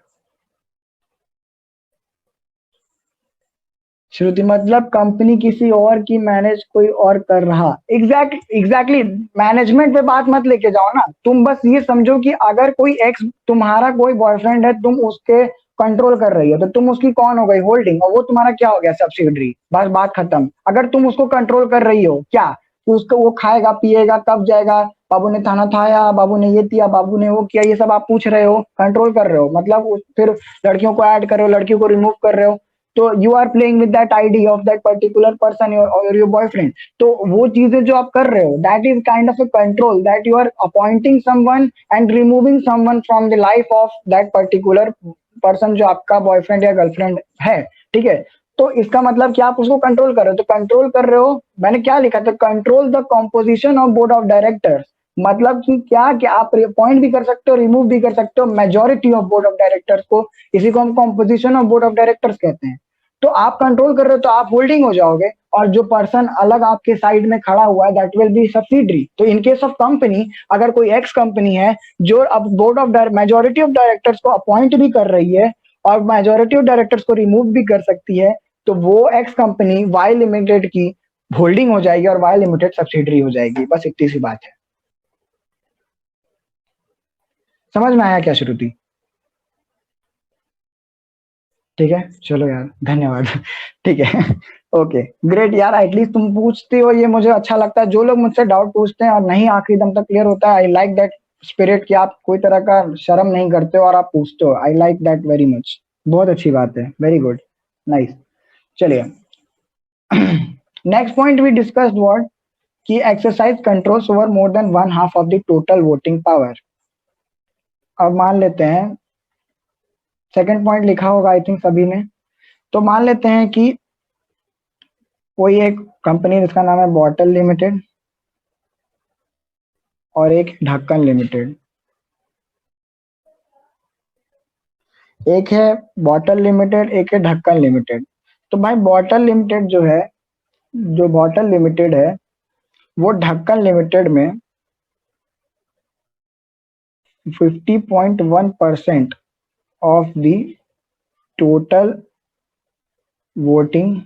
श्रुति मतलब कंपनी किसी और की मैनेज कोई और कर रहा। एग्जैक्टली मैनेजमेंट पे बात मत लेके जाओ ना, तुम बस ये समझो कि अगर कोई एक्स तुम्हारा कोई बॉयफ्रेंड है, तुम उसके कंट्रोल कर रही हो, तो तुम उसकी कौन हो गई? होल्डिंग, और वो तुम्हारा क्या हो गया? सब्सिडरी। बस बात खत्म। अगर तुम उसको कंट्रोल कर रही हो क्या, तो उसको वो खाएगा पिएगा कब जाएगा, बाबू ने खाना खाया, बाबू ने ये किया, बाबू ने वो किया, ये सब आप पूछ रहे हो, कंट्रोल कर रहे हो। मतलब फिर लड़कियों को ऐड कर रहे हो, लड़कियों को रिमूव कर रहे हो, तो you are playing with that ID of that particular person और योर बॉयफ्रेंड। तो वो चीजें जो आप कर रहे हो, that is kind of a control, that you are appointing someone and removing someone from the life of that particular person जो आपका बॉयफ्रेंड या गर्लफ्रेंड है। ठीक है, तो इसका मतलब कि आप उसको कंट्रोल कर रहे हो। तो कंट्रोल कर रहे हो, मैंने क्या लिखा था? Control the composition of board of directors. मतलब कि क्या कि आप अपॉइंट भी कर सकते हो, रिमूव भी कर सकते हो majority of board of directors को। इसी को हम composition of board of directors कहते हैं। तो आप कंट्रोल कर रहे हो तो आप होल्डिंग हो जाओगे, और जो पर्सन अलग आपके साइड में खड़ा हुआ है दैट विल बी सब्सिडरी। तो इन केस ऑफ कंपनी, अगर कोई एक्स कंपनी है जो अब board of majority of directors को अपॉइंट भी कर रही है और मेजोरिटी ऑफ डायरेक्टर्स को रिमूव भी कर सकती है, तो वो एक्स कंपनी वाई लिमिटेड की होल्डिंग हो जाएगी और वाई लिमिटेड सब्सिडरी हो जाएगी। बस इतनी सी बात है। समझ में आया क्या श्रुति? ठीक है, चलो यार, धन्यवाद। ठीक है, ओके ग्रेट यार, एटलीस्ट तुम पूछते हो, ये मुझे अच्छा लगता है। जो लोग मुझसे डाउट पूछते हैं और नहीं आखिरी दम तक क्लियर होता है, आई लाइक दैट स्पिरिट कि आप कोई तरह का शर्म नहीं करते हो और आप पूछते हो। I like that very much, बहुत अच्छी बात है, वेरी गुड, नाइस। चलिए, next point we discussed what कि exercise controls over more than one half of the total voting power. अब मान लेते हैं, सेकंड पॉइंट लिखा होगा आई थिंक सभी ने। तो मान लेते हैं कि कोई एक कंपनी जिसका नाम है बॉटल लिमिटेड और एक ढक्कन लिमिटेड। एक है बॉटल लिमिटेड, एक है ढक्कन लिमिटेड। तो भाई बॉटल लिमिटेड जो है, जो बॉटल लिमिटेड है वो ढक्कन लिमिटेड में 50.1% of the total voting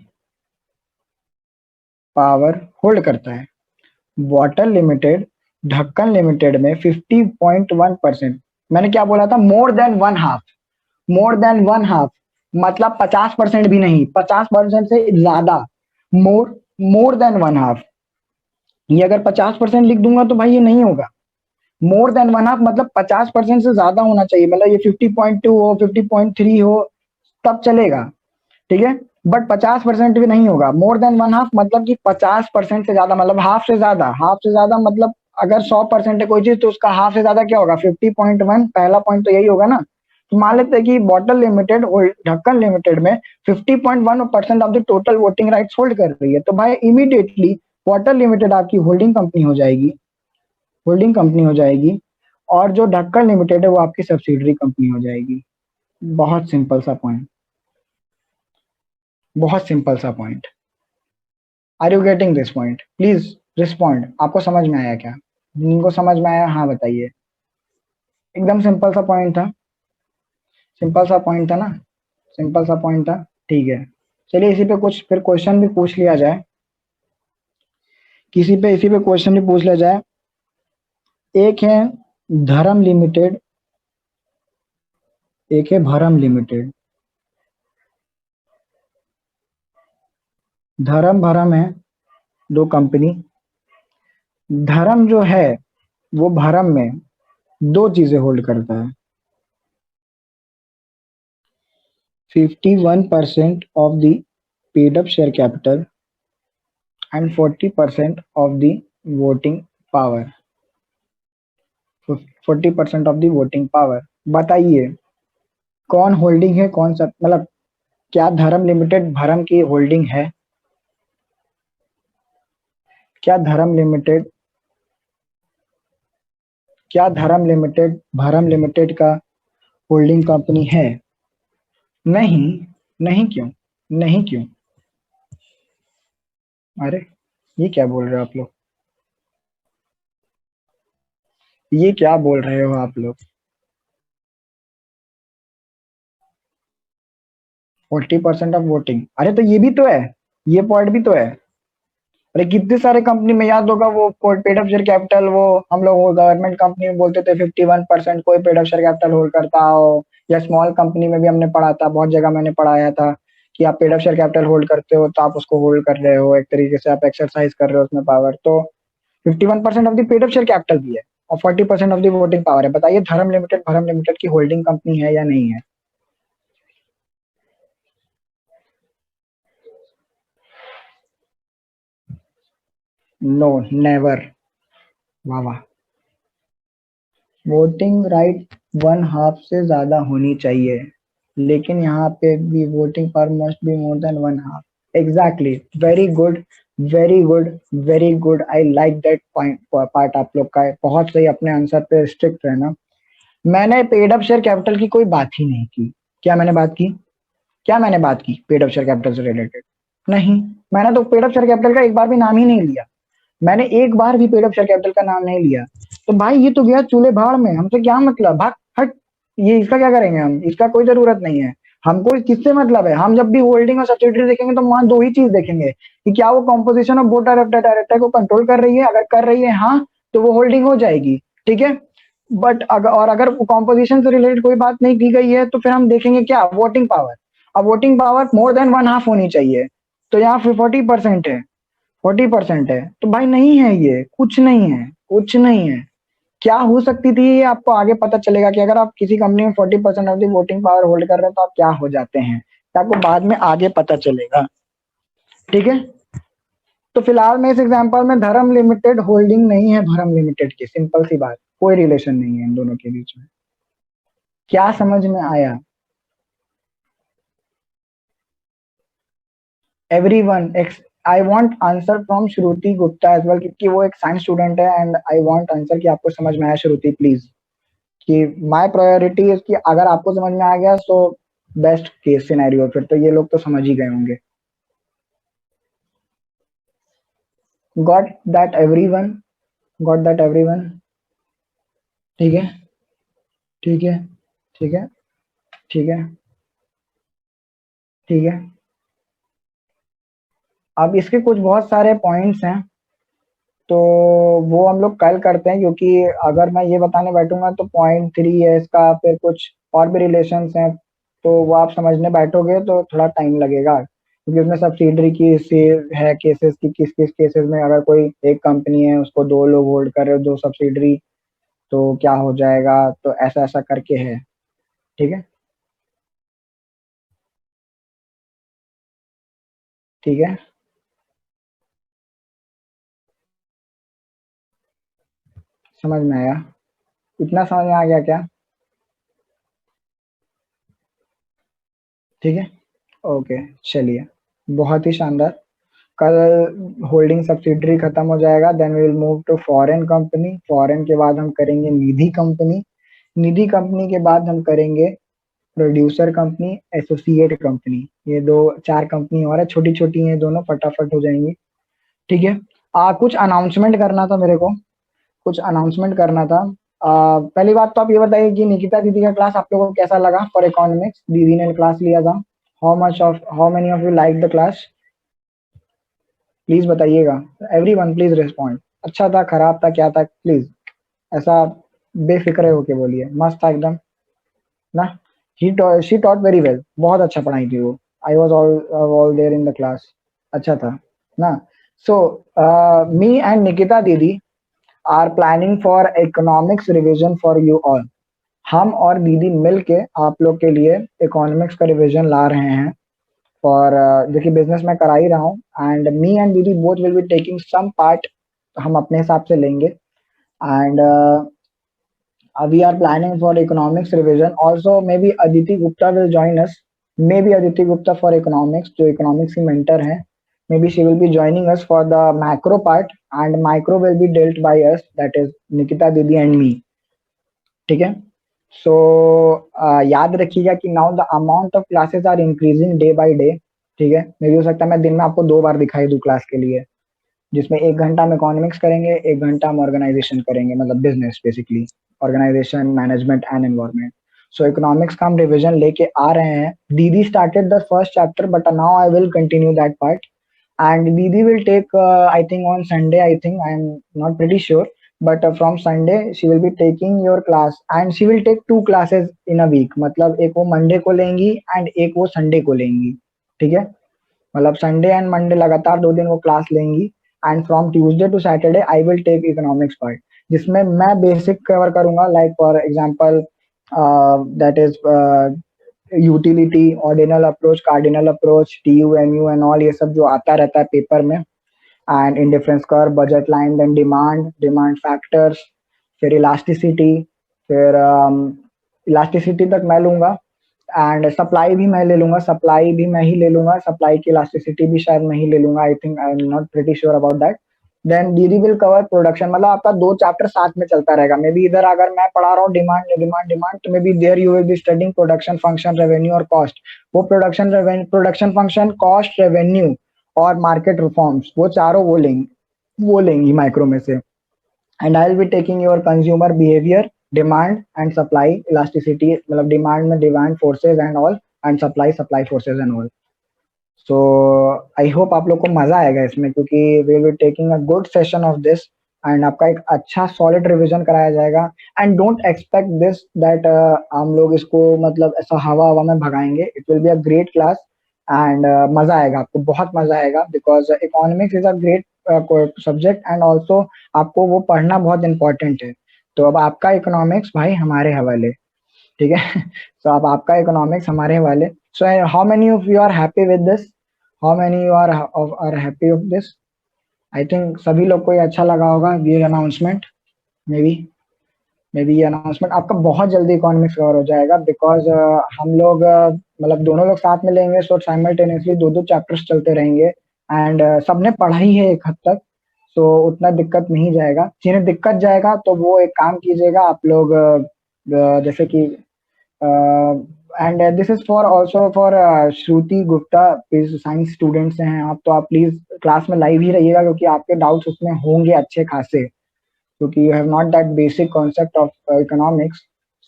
power hold करता है। बॉटल लिमिटेड ढक्कन लिमिटेड में 50.1%, मैंने क्या बोला था? मोर देन वन हाफ। मोर देन वन हाफ मतलब 50% भी नहीं, 50% से ज्यादा। मोर मोर देन वन हाफ, ये अगर 50% लिख दूंगा तो भाई ये नहीं होगा। मोर देन वन हाफ मतलब 50% से ज्यादा होना चाहिए, मतलब ये 50.2 हो, 50.3 हो तब चलेगा। ठीक है, बट 50% भी नहीं होगा। मोर देन वन हाफ मतलब कि 50% से ज्यादा, मतलब हाफ से ज्यादा। हाफ से ज्यादा मतलब अगर 100% है कोई चीज तो उसका हाफ से ज्यादा क्या होगा? 50.1। पहला पॉइंट तो यही होगा ना। तो मान लेते हैं कि बॉटल लिमिटेड और ढक्कन लिमिटेड में 50.1% of the total voting rights hold कर रही है। तो भाई इमीडिएटली बॉटल लिमिटेड आपकी होल्डिंग कंपनी हो जाएगी, होल्डिंग कंपनी हो जाएगी, और जो ढक्कन लिमिटेड है वो आपकी सब्सिडरी कंपनी हो जाएगी। बहुत सिंपल सा पॉइंट, बहुत सिंपल सा point. Are you getting this point? Please respond. आपको समझ में आया क्या? जिनको समझ में आया हाँ बताइए। एकदम सिंपल सा पॉइंट था, सिंपल सा पॉइंट था ना, सिंपल सा पॉइंट था। ठीक है, चलिए इसी पे कुछ फिर क्वेश्चन भी पूछ लिया जाए, इसी पे क्वेश्चन भी पूछ लिया जाए। एक है धर्म लिमिटेड, एक है भरम लिमिटेड। धर्म भरम है दो कंपनी। धर्म जो है वो भरम में दो चीजें होल्ड करता है, 51% of the paid up share capital and 40% of the voting power, 40% of the voting power. बताइए कौन होल्डिंग है, कौन सा, मतलब क्या धर्म लिमिटेड भरम की होल्डिंग है? क्या धर्म लिमिटेड, क्या धर्म लिमिटेड भरम लिमिटेड का होल्डिंग कंपनी है? नहीं। नहीं क्यों? नहीं क्यों? अरे ये क्या बोल रहे हो आप लोग, ये क्या बोल रहे हो आप लोग? 40% ऑफ वोटिंग, अरे तो ये भी तो है, ये पॉइंट भी तो है। अरे कितने सारे कंपनी में याद होगा वो पेड अप शेयर कैपिटल, वो हम लोग वो गवर्नमेंट कंपनी में बोलते थे 51% कोई paid up share capital hold करता हो, या स्मॉल कंपनी में भी हमने पढ़ा था, बहुत जगह मैंने पढ़ाया था कि आप paid up share capital hold करते हो तो आप उसको होल्ड कर रहे हो, एक तरीके से आप एक्सरसाइज कर रहे हो उसमें पावर। तो 51% of the paid up share capital भी है और 40% ऑफ द वोटिंग पावर है। बताइए धर्म लिमिटेड की होल्डिंग कंपनी है या नहीं है? No, never. वाह वाह। वोटिंग राइट वन हाफ से ज्यादा होनी चाहिए, लेकिन यहाँ पे भी voting power must be more than one half. Exactly, very good, very good, very good, I like that point part आप लोग का है। बहुत सही, अपने आंसर पे स्ट्रिक्ट रहना। मैंने पेड अप शेयर कैपिटल की कोई बात ही नहीं की। क्या मैंने बात की? क्या मैंने बात की पेड अप शेयर कैपिटल से रिलेटेड? नहीं। मैंने तो पेड अप शेयर कैपिटल का एक बार भी नाम ही नहीं लिया, मैंने एक बार भी पेड अप शेयर कैपिटल का नाम नहीं लिया। तो भाई ये तो गया चूल्हे भाड़ में, हमसे क्या मतलब, भाग हट। ये इसका क्या करेंगे हम, इसका कोई जरूरत नहीं है हमको, किससे मतलब है? हम जब भी होल्डिंग और सब्सिडरी देखेंगे तो वहां दो ही चीज देखेंगे कि क्या वो composition of board of director को कंट्रोल कर रही है, अगर कर रही है हाँ तो वो होल्डिंग हो जाएगी, ठीक है। बट अगर कॉम्पोजिशन से रिलेटेड कोई बात नहीं की गई है तो फिर हम देखेंगे क्या, वोटिंग पावर। अब voting power more than one half होनी चाहिए, तो यहाँ 40% है, 40% है, तो भाई नहीं है, ये कुछ नहीं है, कुछ नहीं है। क्या हो सकती थी ये आपको आगे पता चलेगा कि अगर आप किसी कंपनी में 40% of the voting power hold कर रहे हैं तो आप क्या हो जाते हैं, तो आपको बाद में आगे पता चलेगा, ठीक है। तो फिलहाल में इस एग्जांपल में धर्म लिमिटेड होल्डिंग नहीं है भरम लिमिटेड की, सिंपल सी बात, कोई रिलेशन नहीं है इन दोनों के बीच में। क्या समझ में आया? Everyone, I want answer from Shruti Gupta as well, क्योंकि वो एक साइंस स्टूडेंट है, एंड आई वांट आंसर कि आपको समझ में आया श्रुति प्लीज, कि माय प्रायोरिटी है कि अगर आपको समझ में आ गया तो बेस्ट केस सिनेरियो, फिर तो ये लोग तो समझ ही गए होंगे। Got that everyone, got that everyone, ठीक है, ठीक है, ठीक है, ठीक है, ठीक है। अब इसके कुछ बहुत सारे पॉइंट्स हैं, तो वो हम लोग कल करते हैं, क्योंकि अगर मैं ये बताने बैठूंगा तो .3 है इसका, फिर कुछ और भी रिलेशंस हैं, तो वो आप समझने बैठोगे तो थोड़ा टाइम लगेगा, क्योंकि उसमें सब्सिडरी की से है केसेस की, किस किस केसेस में अगर कोई एक कंपनी है उसको दो लोग होल्ड कर रहे हो, दो सब्सिडरी, तो क्या हो जाएगा, तो ऐसा ऐसा करके है, ठीक है, ठीक है। समझ में आया? इतना समझ में आ गया क्या? ठीक है, ओके, चलिए, बहुत ही शानदार। कल होल्डिंग सब्सिडरी खत्म हो जाएगा, then we will move to foreign company, foreign के बाद हम करेंगे निधि कंपनी, निधि कंपनी के बाद हम करेंगे प्रोड्यूसर कंपनी, एसोसिएट कंपनी। ये दो चार कंपनी और है, छोटी छोटी हैं दोनों, फटाफट हो जाएंगी, ठीक है। कुछ अनाउंसमेंट करना था मेरे को, कुछ अनाउंसमेंट करना था। पहली बात तो आप ये बताइए कि निकिता दीदी का क्लास आप लोगों को कैसा लगा फॉर इकोनॉमिक्स? दीदी ने क्लास लिया था, how many of you like the class? Please बताइएगा, एवरीवन प्लीज रिस्पॉन्ड। अच्छा था, खराब था, क्या था, प्लीज ऐसा बेफिक्रे होके बोलिए। मस्त था एकदम ना? शी टॉट वेरी वेल, बहुत अच्छा पढ़ाई थी वो। I was all there in the class. अच्छा था ना? सो मी एंड निकिता दीदी are planning for economics revision for you all. हम और दीदी मिलके आप लोग के लिए इकोनॉमिक्स का रिवीजन ला रहे हैं फॉर जो कि बिजनेस में करा ही रहा हूँ, एंड मी एंड दीदी both will be taking some part, हम अपने हिसाब से लेंगे। And we are planning for economics revision. Also, maybe Aditi Gupta will join us. Maybe Aditi Gupta for economics, जो economics की mentor है. Maybe she will be joining us for the macro part, and micro will be dealt by us. That is Nikita Didi and me. ठीक है? So याद रखिएगा कि now the amount of classes are increasing day by day. ठीक है? मे भी हो सकता है मैं दिन में आपको 2 बार दिखाई दूं क्लास के लिए, जिसमें 1 घंटा हम इकोनॉमिक्स करेंगे, 1 घंटा हम ऑर्गेनाइजेशन करेंगे, मतलब business basically, organisation, management and environment. So economics का हम रिवीजन लेके आ रहे हैं। दीदी started the first chapter but now I will continue that part, and दीदी will take I think on Sunday, I think, I am not pretty sure, but from Sunday she will be taking your class, and she will take 2 classes in a week. मतलब एक वो Monday को लेंगी and एक वो Sunday को लेंगी। ठीक है? मतलब संडे एंड मंडे लगातार 2 दिन वो क्लास लेंगी, and from Tuesday to Saturday I will take economics part, जिसमें मैं बेसिक कवर करूंगा, like for example that is utility, ordinal approach, cardinal approach, TU, MU and all, ये सब जो आता रहता है पेपर में, and indifference curve, budget line, then demand factors, फिर इलास्टिसिटी, फिर इलास्टिसिटी तक मैं लूंगा, एंड सप्लाई भी मैं ले लूंगा, सप्लाई भी मैं ही ले लूंगा, सप्लाई की इलास्टिसिटी भी शायद मैं ही ले लूंगा, I think, I am not pretty sure about that. Then दीदी विल कवर प्रोडक्शन, मतलब आपका 2 चैप्टर साथ में चलता रहेगा। मे बी इधर अगर मैं पढ़ा रहा हूँ डिमांड, तो may be there you will be studying production function, revenue और कॉस्ट। वो प्रोडक्शन फंक्शन, कॉस्ट, रेवेन्यू और मार्केट रिफॉर्म्स, वो चारों वो लेंगी माइक्रो में से। And I will be taking your consumer behaviour, demand and supply elasticity, मतलब डिमांड में demand forces and all, and supply forces and all. So I hope आप लोग को मजा आएगा इसमें, क्योंकि we will be taking a good session of this, and आपका एक अच्छा सॉलिड रिवीजन कराया जाएगा। And don't expect this that हम लोग इसको मतलब ऐसा हवा में भगाएंगे। It will be a great class, and मजा आएगा, आपको बहुत मजा आएगा, because economics is a great subject, and also आपको वो पढ़ना बहुत इंपॉर्टेंट है। तो अब आपका इकोनॉमिक्स भाई हमारे हवाले। ठीक है? सो अब आपका इकोनॉमिक्स हमारे हवाले। So how many of you are happy with this? How many you are happy of this? I think सभी लोग को ये अच्छा लगा होगा, ये अनाउंसमेंट। मे बी ये अनाउंसमेंट आपका बहुत जल्दी इकोनॉमिक्स कवर हो जाएगा, बिकॉज हम लोग मतलब दोनों लोग साथ में लेंगे, सो साइमल्टेनियसली 2 चैप्टर्स चलते रहेंगे, एंड सबने पढ़ा ही है एक हद तक, सो उतना दिक्कत नहीं जाएगा। जिन्हें दिक्कत जाएगा तो वो एक काम कीजिएगा आप लोग, जैसे कि and this is for also for Shruti Gupta, please science students हैं आप, तो आप प्लीज क्लास में लाइव ही रहिएगा, क्योंकि आपके डाउट्स उसमें होंगे अच्छे खासे, क्योंकि you have not that basic concept of economics,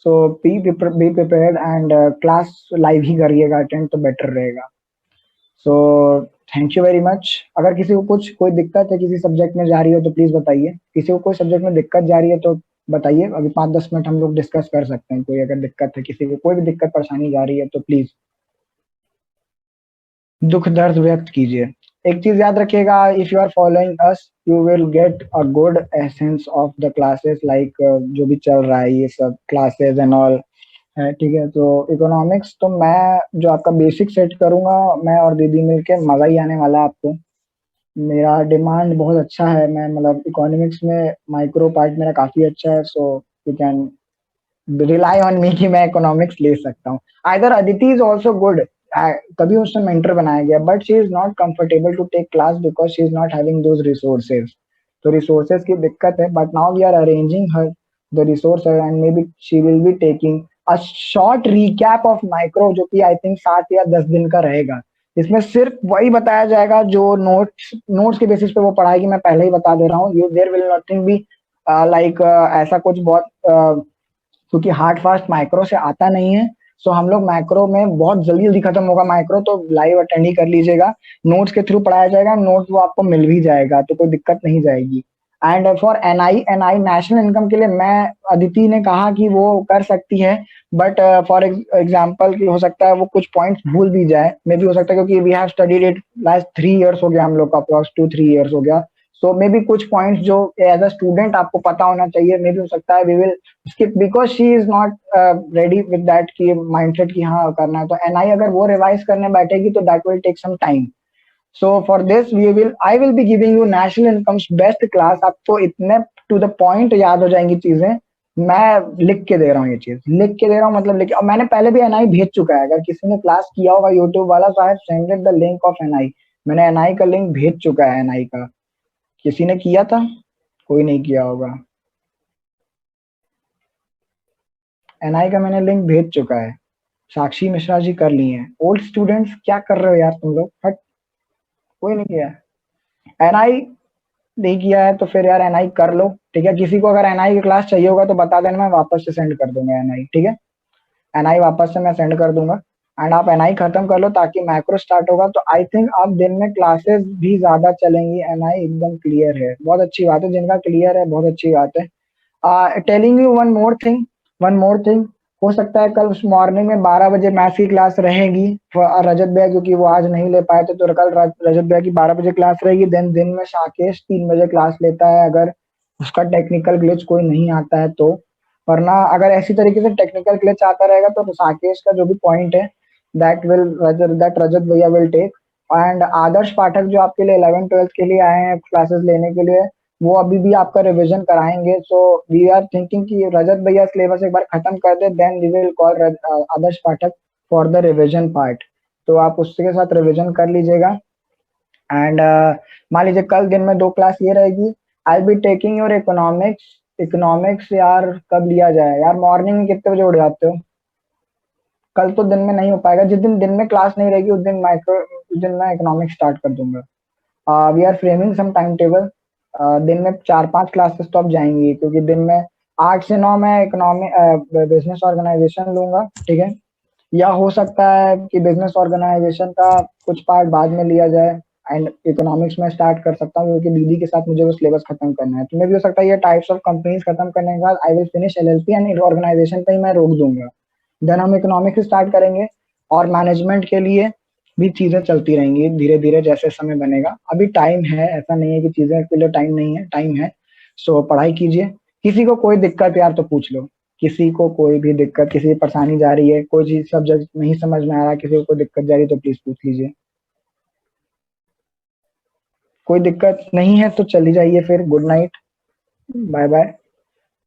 so be prepared, and class live ही करिएगा अटेंड, तो बेटर रहेगा। so thank you very much. अगर किसी को कोई दिक्कत है किसी सब्जेक्ट में जा रही हो तो प्लीज बताइए, किसी को कोई सब्जेक्ट में दिक्कत जा रही है तो बताइए, अभी 5-10 मिनट हम लोग डिस्कस कर सकते हैं। कोई अगर दिक्कत है, किसी को कोई भी दिक्कत परेशानी जा रही है तो प्लीज दुख दर्द व्यक्त कीजिए। एक चीज याद रखिएगा, if you are following us you will get a good essence of the classes, like जो भी चल रहा है ये सब क्लासेस एंड ऑल है। ठीक है? तो इकोनॉमिक्स तो मैं जो आपका बेसिक सेट करूंगा, मैं और दीदी मिलके, मजा ही आने वाला है आपको। मेरा डिमांड बहुत अच्छा है, मैं मतलब इकोनॉमिक्स में माइक्रो पार्ट मेरा काफी अच्छा है, so you can rely on me कि मैं इकोनॉमिक्स ले सकता हूँ। Either Aditi is also good, तभी उसने मेंटर बनाया गया, but she is not comfortable to take class because she is not having those resources. तो रिसोर्सेज की दिक्कत है, but now we are arranging her the resources, and maybe she will be taking a short recap of micro, जो कि I think 7 या 10 दिन का रहेगा। इसमें सिर्फ वही बताया जाएगा जो नोट्स के बेसिस पे वो पढ़ाएगी। मैं पहले ही बता दे रहा हूँ, there will nothing be like ऐसा कुछ बहुत क्योंकि हार्ड फास्ट माइक्रो से आता नहीं है, सो हम लोग माइक्रो में बहुत जल्दी जल्दी खत्म होगा माइक्रो, तो लाइव अटेंड ही कर लीजिएगा, नोट्स के थ्रू पढ़ाया जाएगा, नोट्स वो आपको मिल भी जाएगा, तो कोई दिक्कत नहीं जाएगी। And for NI national income के लिए मैं, अदिति ने कहा कि वो कर सकती है, बट फॉर एग्जाम्पल की हो सकता है वो कुछ पॉइंट्स भूल भी जाए, मे भी हो सकता है, क्योंकि we have studied it last 3 years हो गया हम लोग का, अप्रॉक्स 2-3 इयर्स हो गया, सो मे बी कुछ पॉइंट्स जो एज अ स्टूडेंट आपको पता होना चाहिए, मे भी हो सकता है we will skip because she is not ready with that की माइंडसेट की हाँ करना है, तो एनआई अगर वो रिवाइज करने बैठेगी तो that will take some time. So for this I will be giving you national incomes best class, आपको इतने टू द पॉइंट याद हो जाएंगी चीजें, मैं लिख के दे रहा हूँ, ये चीज लिख के दे रहा हूँ, मतलब लिख, और मैंने पहले भी एनआई भेज चुका है, अगर किसी ने क्लास किया होगा यूट्यूब वाला, तो I have sended the link of NI, मैंने एनआई का लिंक भेज चुका है एनआई का, किसी ने किया था? कोई नहीं किया होगा, एनआई का मैंने लिंक भेज चुका है, साक्षी मिश्रा जी कर ली हैं, ओल्ड स्टूडेंट्स क्या कर रहे हो यार तुम लोग, हट, कोई नहीं किया, एनआई नहीं किया है तो फिर यार एनआई कर लो, ठीक है, किसी को अगर एनआई की क्लास चाहिए होगा तो बता देना, मैं वापस से सेंड कर दूंगा एनआई, ठीक है, एनआई वापस से मैं सेंड कर दूंगा, एंड आप एनआई खत्म कर लो ताकि मैक्रो स्टार्ट होगा, तो आई थिंक अब दिन में क्लासेस भी ज्यादा चलेंगी, एनआई एकदम क्लियर है, बहुत अच्छी बात है, जिनका क्लियर है बहुत अच्छी बात है। Telling you one more thing, हो सकता है कल मॉर्निंग में 12 बजे मैथ्स की क्लास रहेगी, रजत भैया क्योंकि वो आज नहीं ले पाए थे, तो कल रजत भैया की 12 बजे क्लास रहेगी, देन दिन में शाकेश 3 बजे क्लास लेता है, अगर उसका टेक्निकल ग्लिच कोई नहीं आता है तो, वरना अगर ऐसी तरीके से टेक्निकल ग्लिच आता रहेगा तो साकेश का जो भी पॉइंट है दैट रजत भैया विल टेक, एंड आदर्श पाठक जो आपके लिए 11th 12th के लिए आए हैं क्लासेस लेने के लिए, वो अभी भी आपका रिवीजन कराएंगे, सो वी आर थिंकिंग कि रजत भैया सिलेबस एक बार खत्म कर दे, then we will call Adarsh Pathak for the revision part, तो आप उसके साथ रिवीजन कर लीजिएगा। एंड मान लीजिए कल दिन में 2 क्लास ये रहेगी, I be taking your economics, economics यार कब लिया जाए यार, मॉर्निंग में कितने बजे उठ जाते हो? कल तो दिन में नहीं हो पाएगा, जिस दिन दिन में क्लास नहीं रहेगी उस दिन मैं इकोनॉमिक्स स्टार्ट कर दूंगा, we are framing some time table, दिन में 4-5 क्लासेस तो अब जाएंगी, क्योंकि दिन में 8 से 9 मैं इकोनॉमिक बिजनेस ऑर्गेनाइजेशन लूंगा, ठीक है, या हो सकता है कि बिजनेस ऑर्गेनाइजेशन का कुछ पार्ट बाद में लिया जाए, एंड इकोनॉमिक्स में स्टार्ट कर सकता हूँ, क्योंकि दीदी के साथ मुझे वो सिलेबस खत्म करना है, तो मैं भी हो सकता है ये टाइप्स ऑफ कंपनीज खत्म करने के बाद I will finish LLP and organisation पे ही मैं रोक दूंगा, देन हम इकोनॉमिक्स स्टार्ट करेंगे, और मैनेजमेंट के लिए भी चीजें चलती रहेंगी धीरे धीरे जैसे समय बनेगा, अभी टाइम है, ऐसा नहीं है कि चीजें के लिए टाइम नहीं है, टाइम है, सो पढ़ाई कीजिए, किसी को कोई दिक्कत यार तो पूछ लो, किसी को कोई भी दिक्कत, किसी की परेशानी जा रही है, कोई चीज सब्जेक्ट नहीं समझ में आ रहा, किसी को कोई दिक्कत जा रही है तो प्लीज पूछ लीजिए, कोई दिक्कत नहीं है तो चली जाइए फिर, good night, bye bye,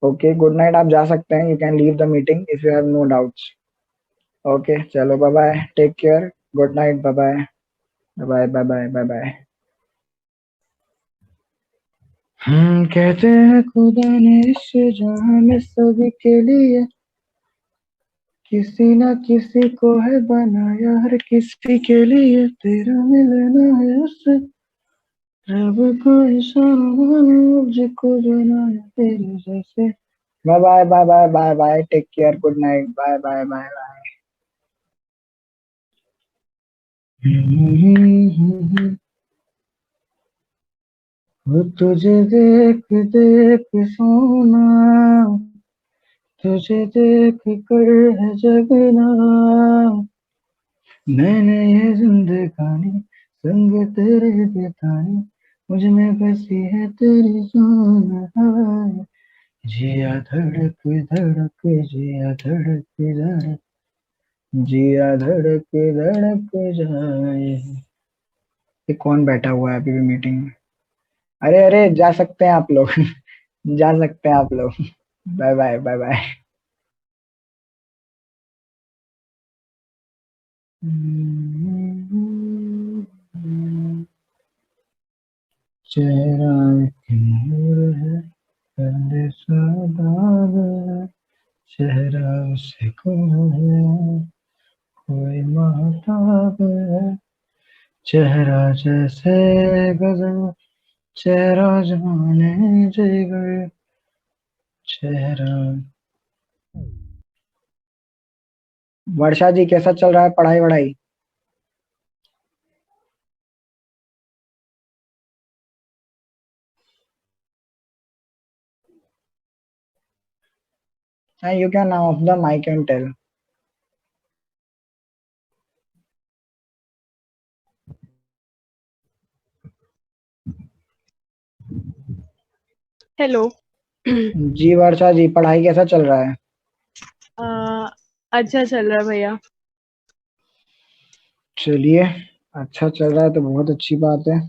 okay good night, आप जा सकते हैं, you can leave the meeting if you have no doubts, okay चलो bye bye, take care, good night, bye bye, bye bye bye bye bye. कहते हैं खुदा ने इस जहां में सभी के लिए किसी ना किसी को है बनाया, हर किसी के लिए तेरा मिलना है उससे, रब को इशारा मुझको बनाया तेरे जैसे, bye bye bye bye bye bye, take care, good night, bye bye bye bye. वो तुझे देख देख सोना, तुझे देख कर है जगना, मैंने ये जिंदगानी संग तेरे बितानी, मुझ में बसी है तेरी जान है, जिया धड़क धड़क, जिया धड़क धड़क, जिया धड़क धड़क जाए। ये कौन बैठा हुआ है अभी भी मीटिंग में? अरे अरे जा सकते हैं आप लोग जा सकते हैं आप लोग, बाय बाय बाय बाय। चेहरा एक नूर है, पहले सादाब है, चेहरा उसे कौन है, कोई महताब है, चेहरा जैसे गजल, चेहरा जाने जिगर, चेहरा। वर्षा जी कैसा चल रहा है पढ़ाई वढ़ाई? You can off the mic and tell. Hello. जी वर्षा जी, पढ़ाई कैसा चल रहा है? अच्छा चल रहा है भैया। चलिए, अच्छा चल रहा है तो बहुत अच्छी बात है।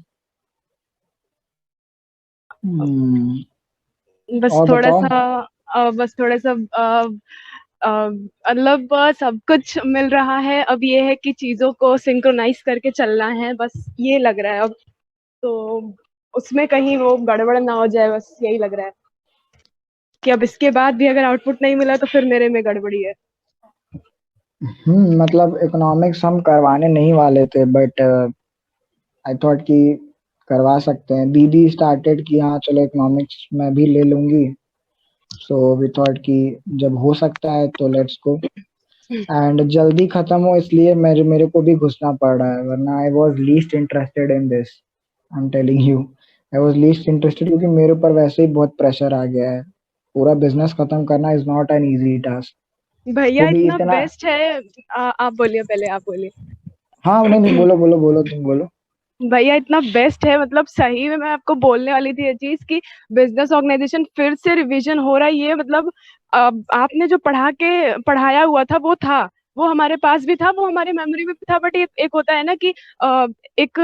बस और थोड़ा बताओ। सा बस थोड़ा सा मतलब सब कुछ मिल रहा है। अब ये है कि चीजों को सिंक्रोनाइज करके चलना है, बस ये लग रहा है अब। तो उसमें कहीं वो गड़बड़ ना हो जाए, बस यही लग रहा है कि अब इसके बाद भी अगर आउटपुट नहीं मिला तो फिर मेरे में गड़बड़ी है। मतलब इकोनॉमिक्स हम करवाने नहीं वाले थे, बट आई थॉट कि करवा सकते हैं। दीदी स्टार्टेड कि हाँ चलो इकोनॉमिक्स मैं भी ले लूंगी, सो वी थॉट कि जब हो सकता है तो लेट्स गो। एंड जल्दी खत्म हो इसलिए मेरे मेरे को भी घुसना पड़ रहा है, वरना I was least interested in this. I am telling you, I was least interested क्योंकि मेरे ऊपर वैसे ही बहुत प्रेशर आ गया है। पूरा बिजनेस खत्म करना is not an easy task. भैया वो भी इतना इतना। बेस्ट है। आप बोलिए, पहले आप बोलिए। हाँ नहीं नहीं, बोलो बोलो बोलो, तुम बोलो। भैया इतना बेस्ट है, मतलब सही में मैं आपको बोलने वाली थी ये चीज कि बिजनेस ऑर्गेनाइजेशन फिर से रिवीजन हो रहा है। ये मतलब आपने जो पढ़ाया हुआ था वो था, वो हमारे पास भी था, वो हमारे मेमोरी में भी था। बट एक होता है ना कि एक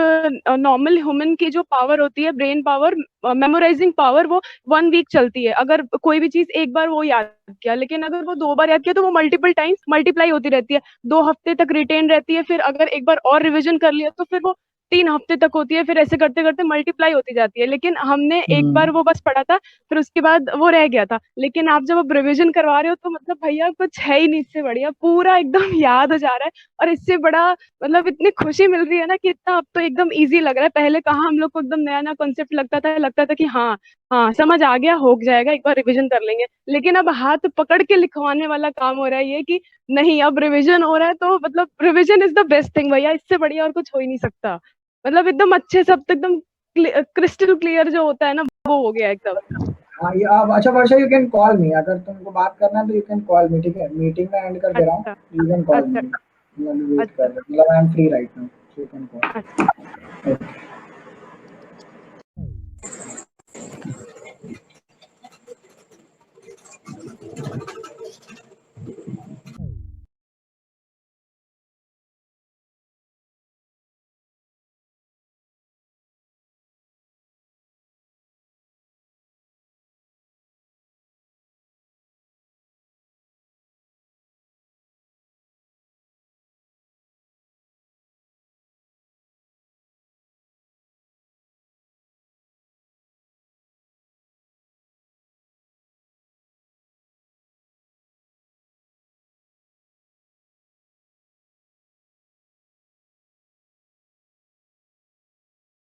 नॉर्मल ह्यूमन की जो पावर होती है, ब्रेन पावर, मेमोराइजिंग पावर, वो 1 वीक चलती है। अगर कोई भी चीज एक बार वो याद किया, लेकिन अगर वो 2 बार याद किया तो वो मल्टीपल टाइम्स मल्टीप्लाई होती रहती है, 2 हफ्ते तक रिटेन रहती है। फिर अगर एक बार और रिविजन कर लिया तो फिर वो 3 हफ्ते तक होती है। फिर ऐसे करते करते मल्टीप्लाई होती जाती है। लेकिन हमने एक बार हम्म। वो बस पढ़ा था, फिर उसके बाद वो रह गया था। लेकिन आप जब अब रिविजन करवा रहे हो तो मतलब भैया कुछ है ही नहीं इससे बढ़िया, पूरा एकदम याद हो जा रहा है। और इससे बड़ा मतलब इतनी खुशी मिल रही है ना कि इतना अब तो एकदम इजी लग रहा है। पहले कहाँ हम लोग को एकदम नया नया कॉन्सेप्ट लगता था कि हाँ हाँ समझ आ गया, हो जाएगा, एक बार रिविजन कर लेंगे। लेकिन अब हाथ पकड़ के लिखवाने वाला काम हो रहा है ये कि नहीं, अब रिविजन हो रहा है तो मतलब revision is the best thing भैया, इससे बढ़िया और कुछ हो ही नहीं सकता। मतलब एकदम अच्छे से, अब तो एकदम क्रिस्टल क्लियर जो होता है ना, वो हो गया एकदम। हाँ ये आप, अच्छा वर्षा, यू कैन कॉल मी, अगर तुमको बात करना है तो यू कैन कॉल मी, ठीक है? मीटिंग में एंड कर दे रहा हूँ, अच्छा यू कैन कॉल अच्छा मी। मैं वेट कर अच्छा रहा हूँ, मतलब I am free right now, you can अच्छा। कॉल।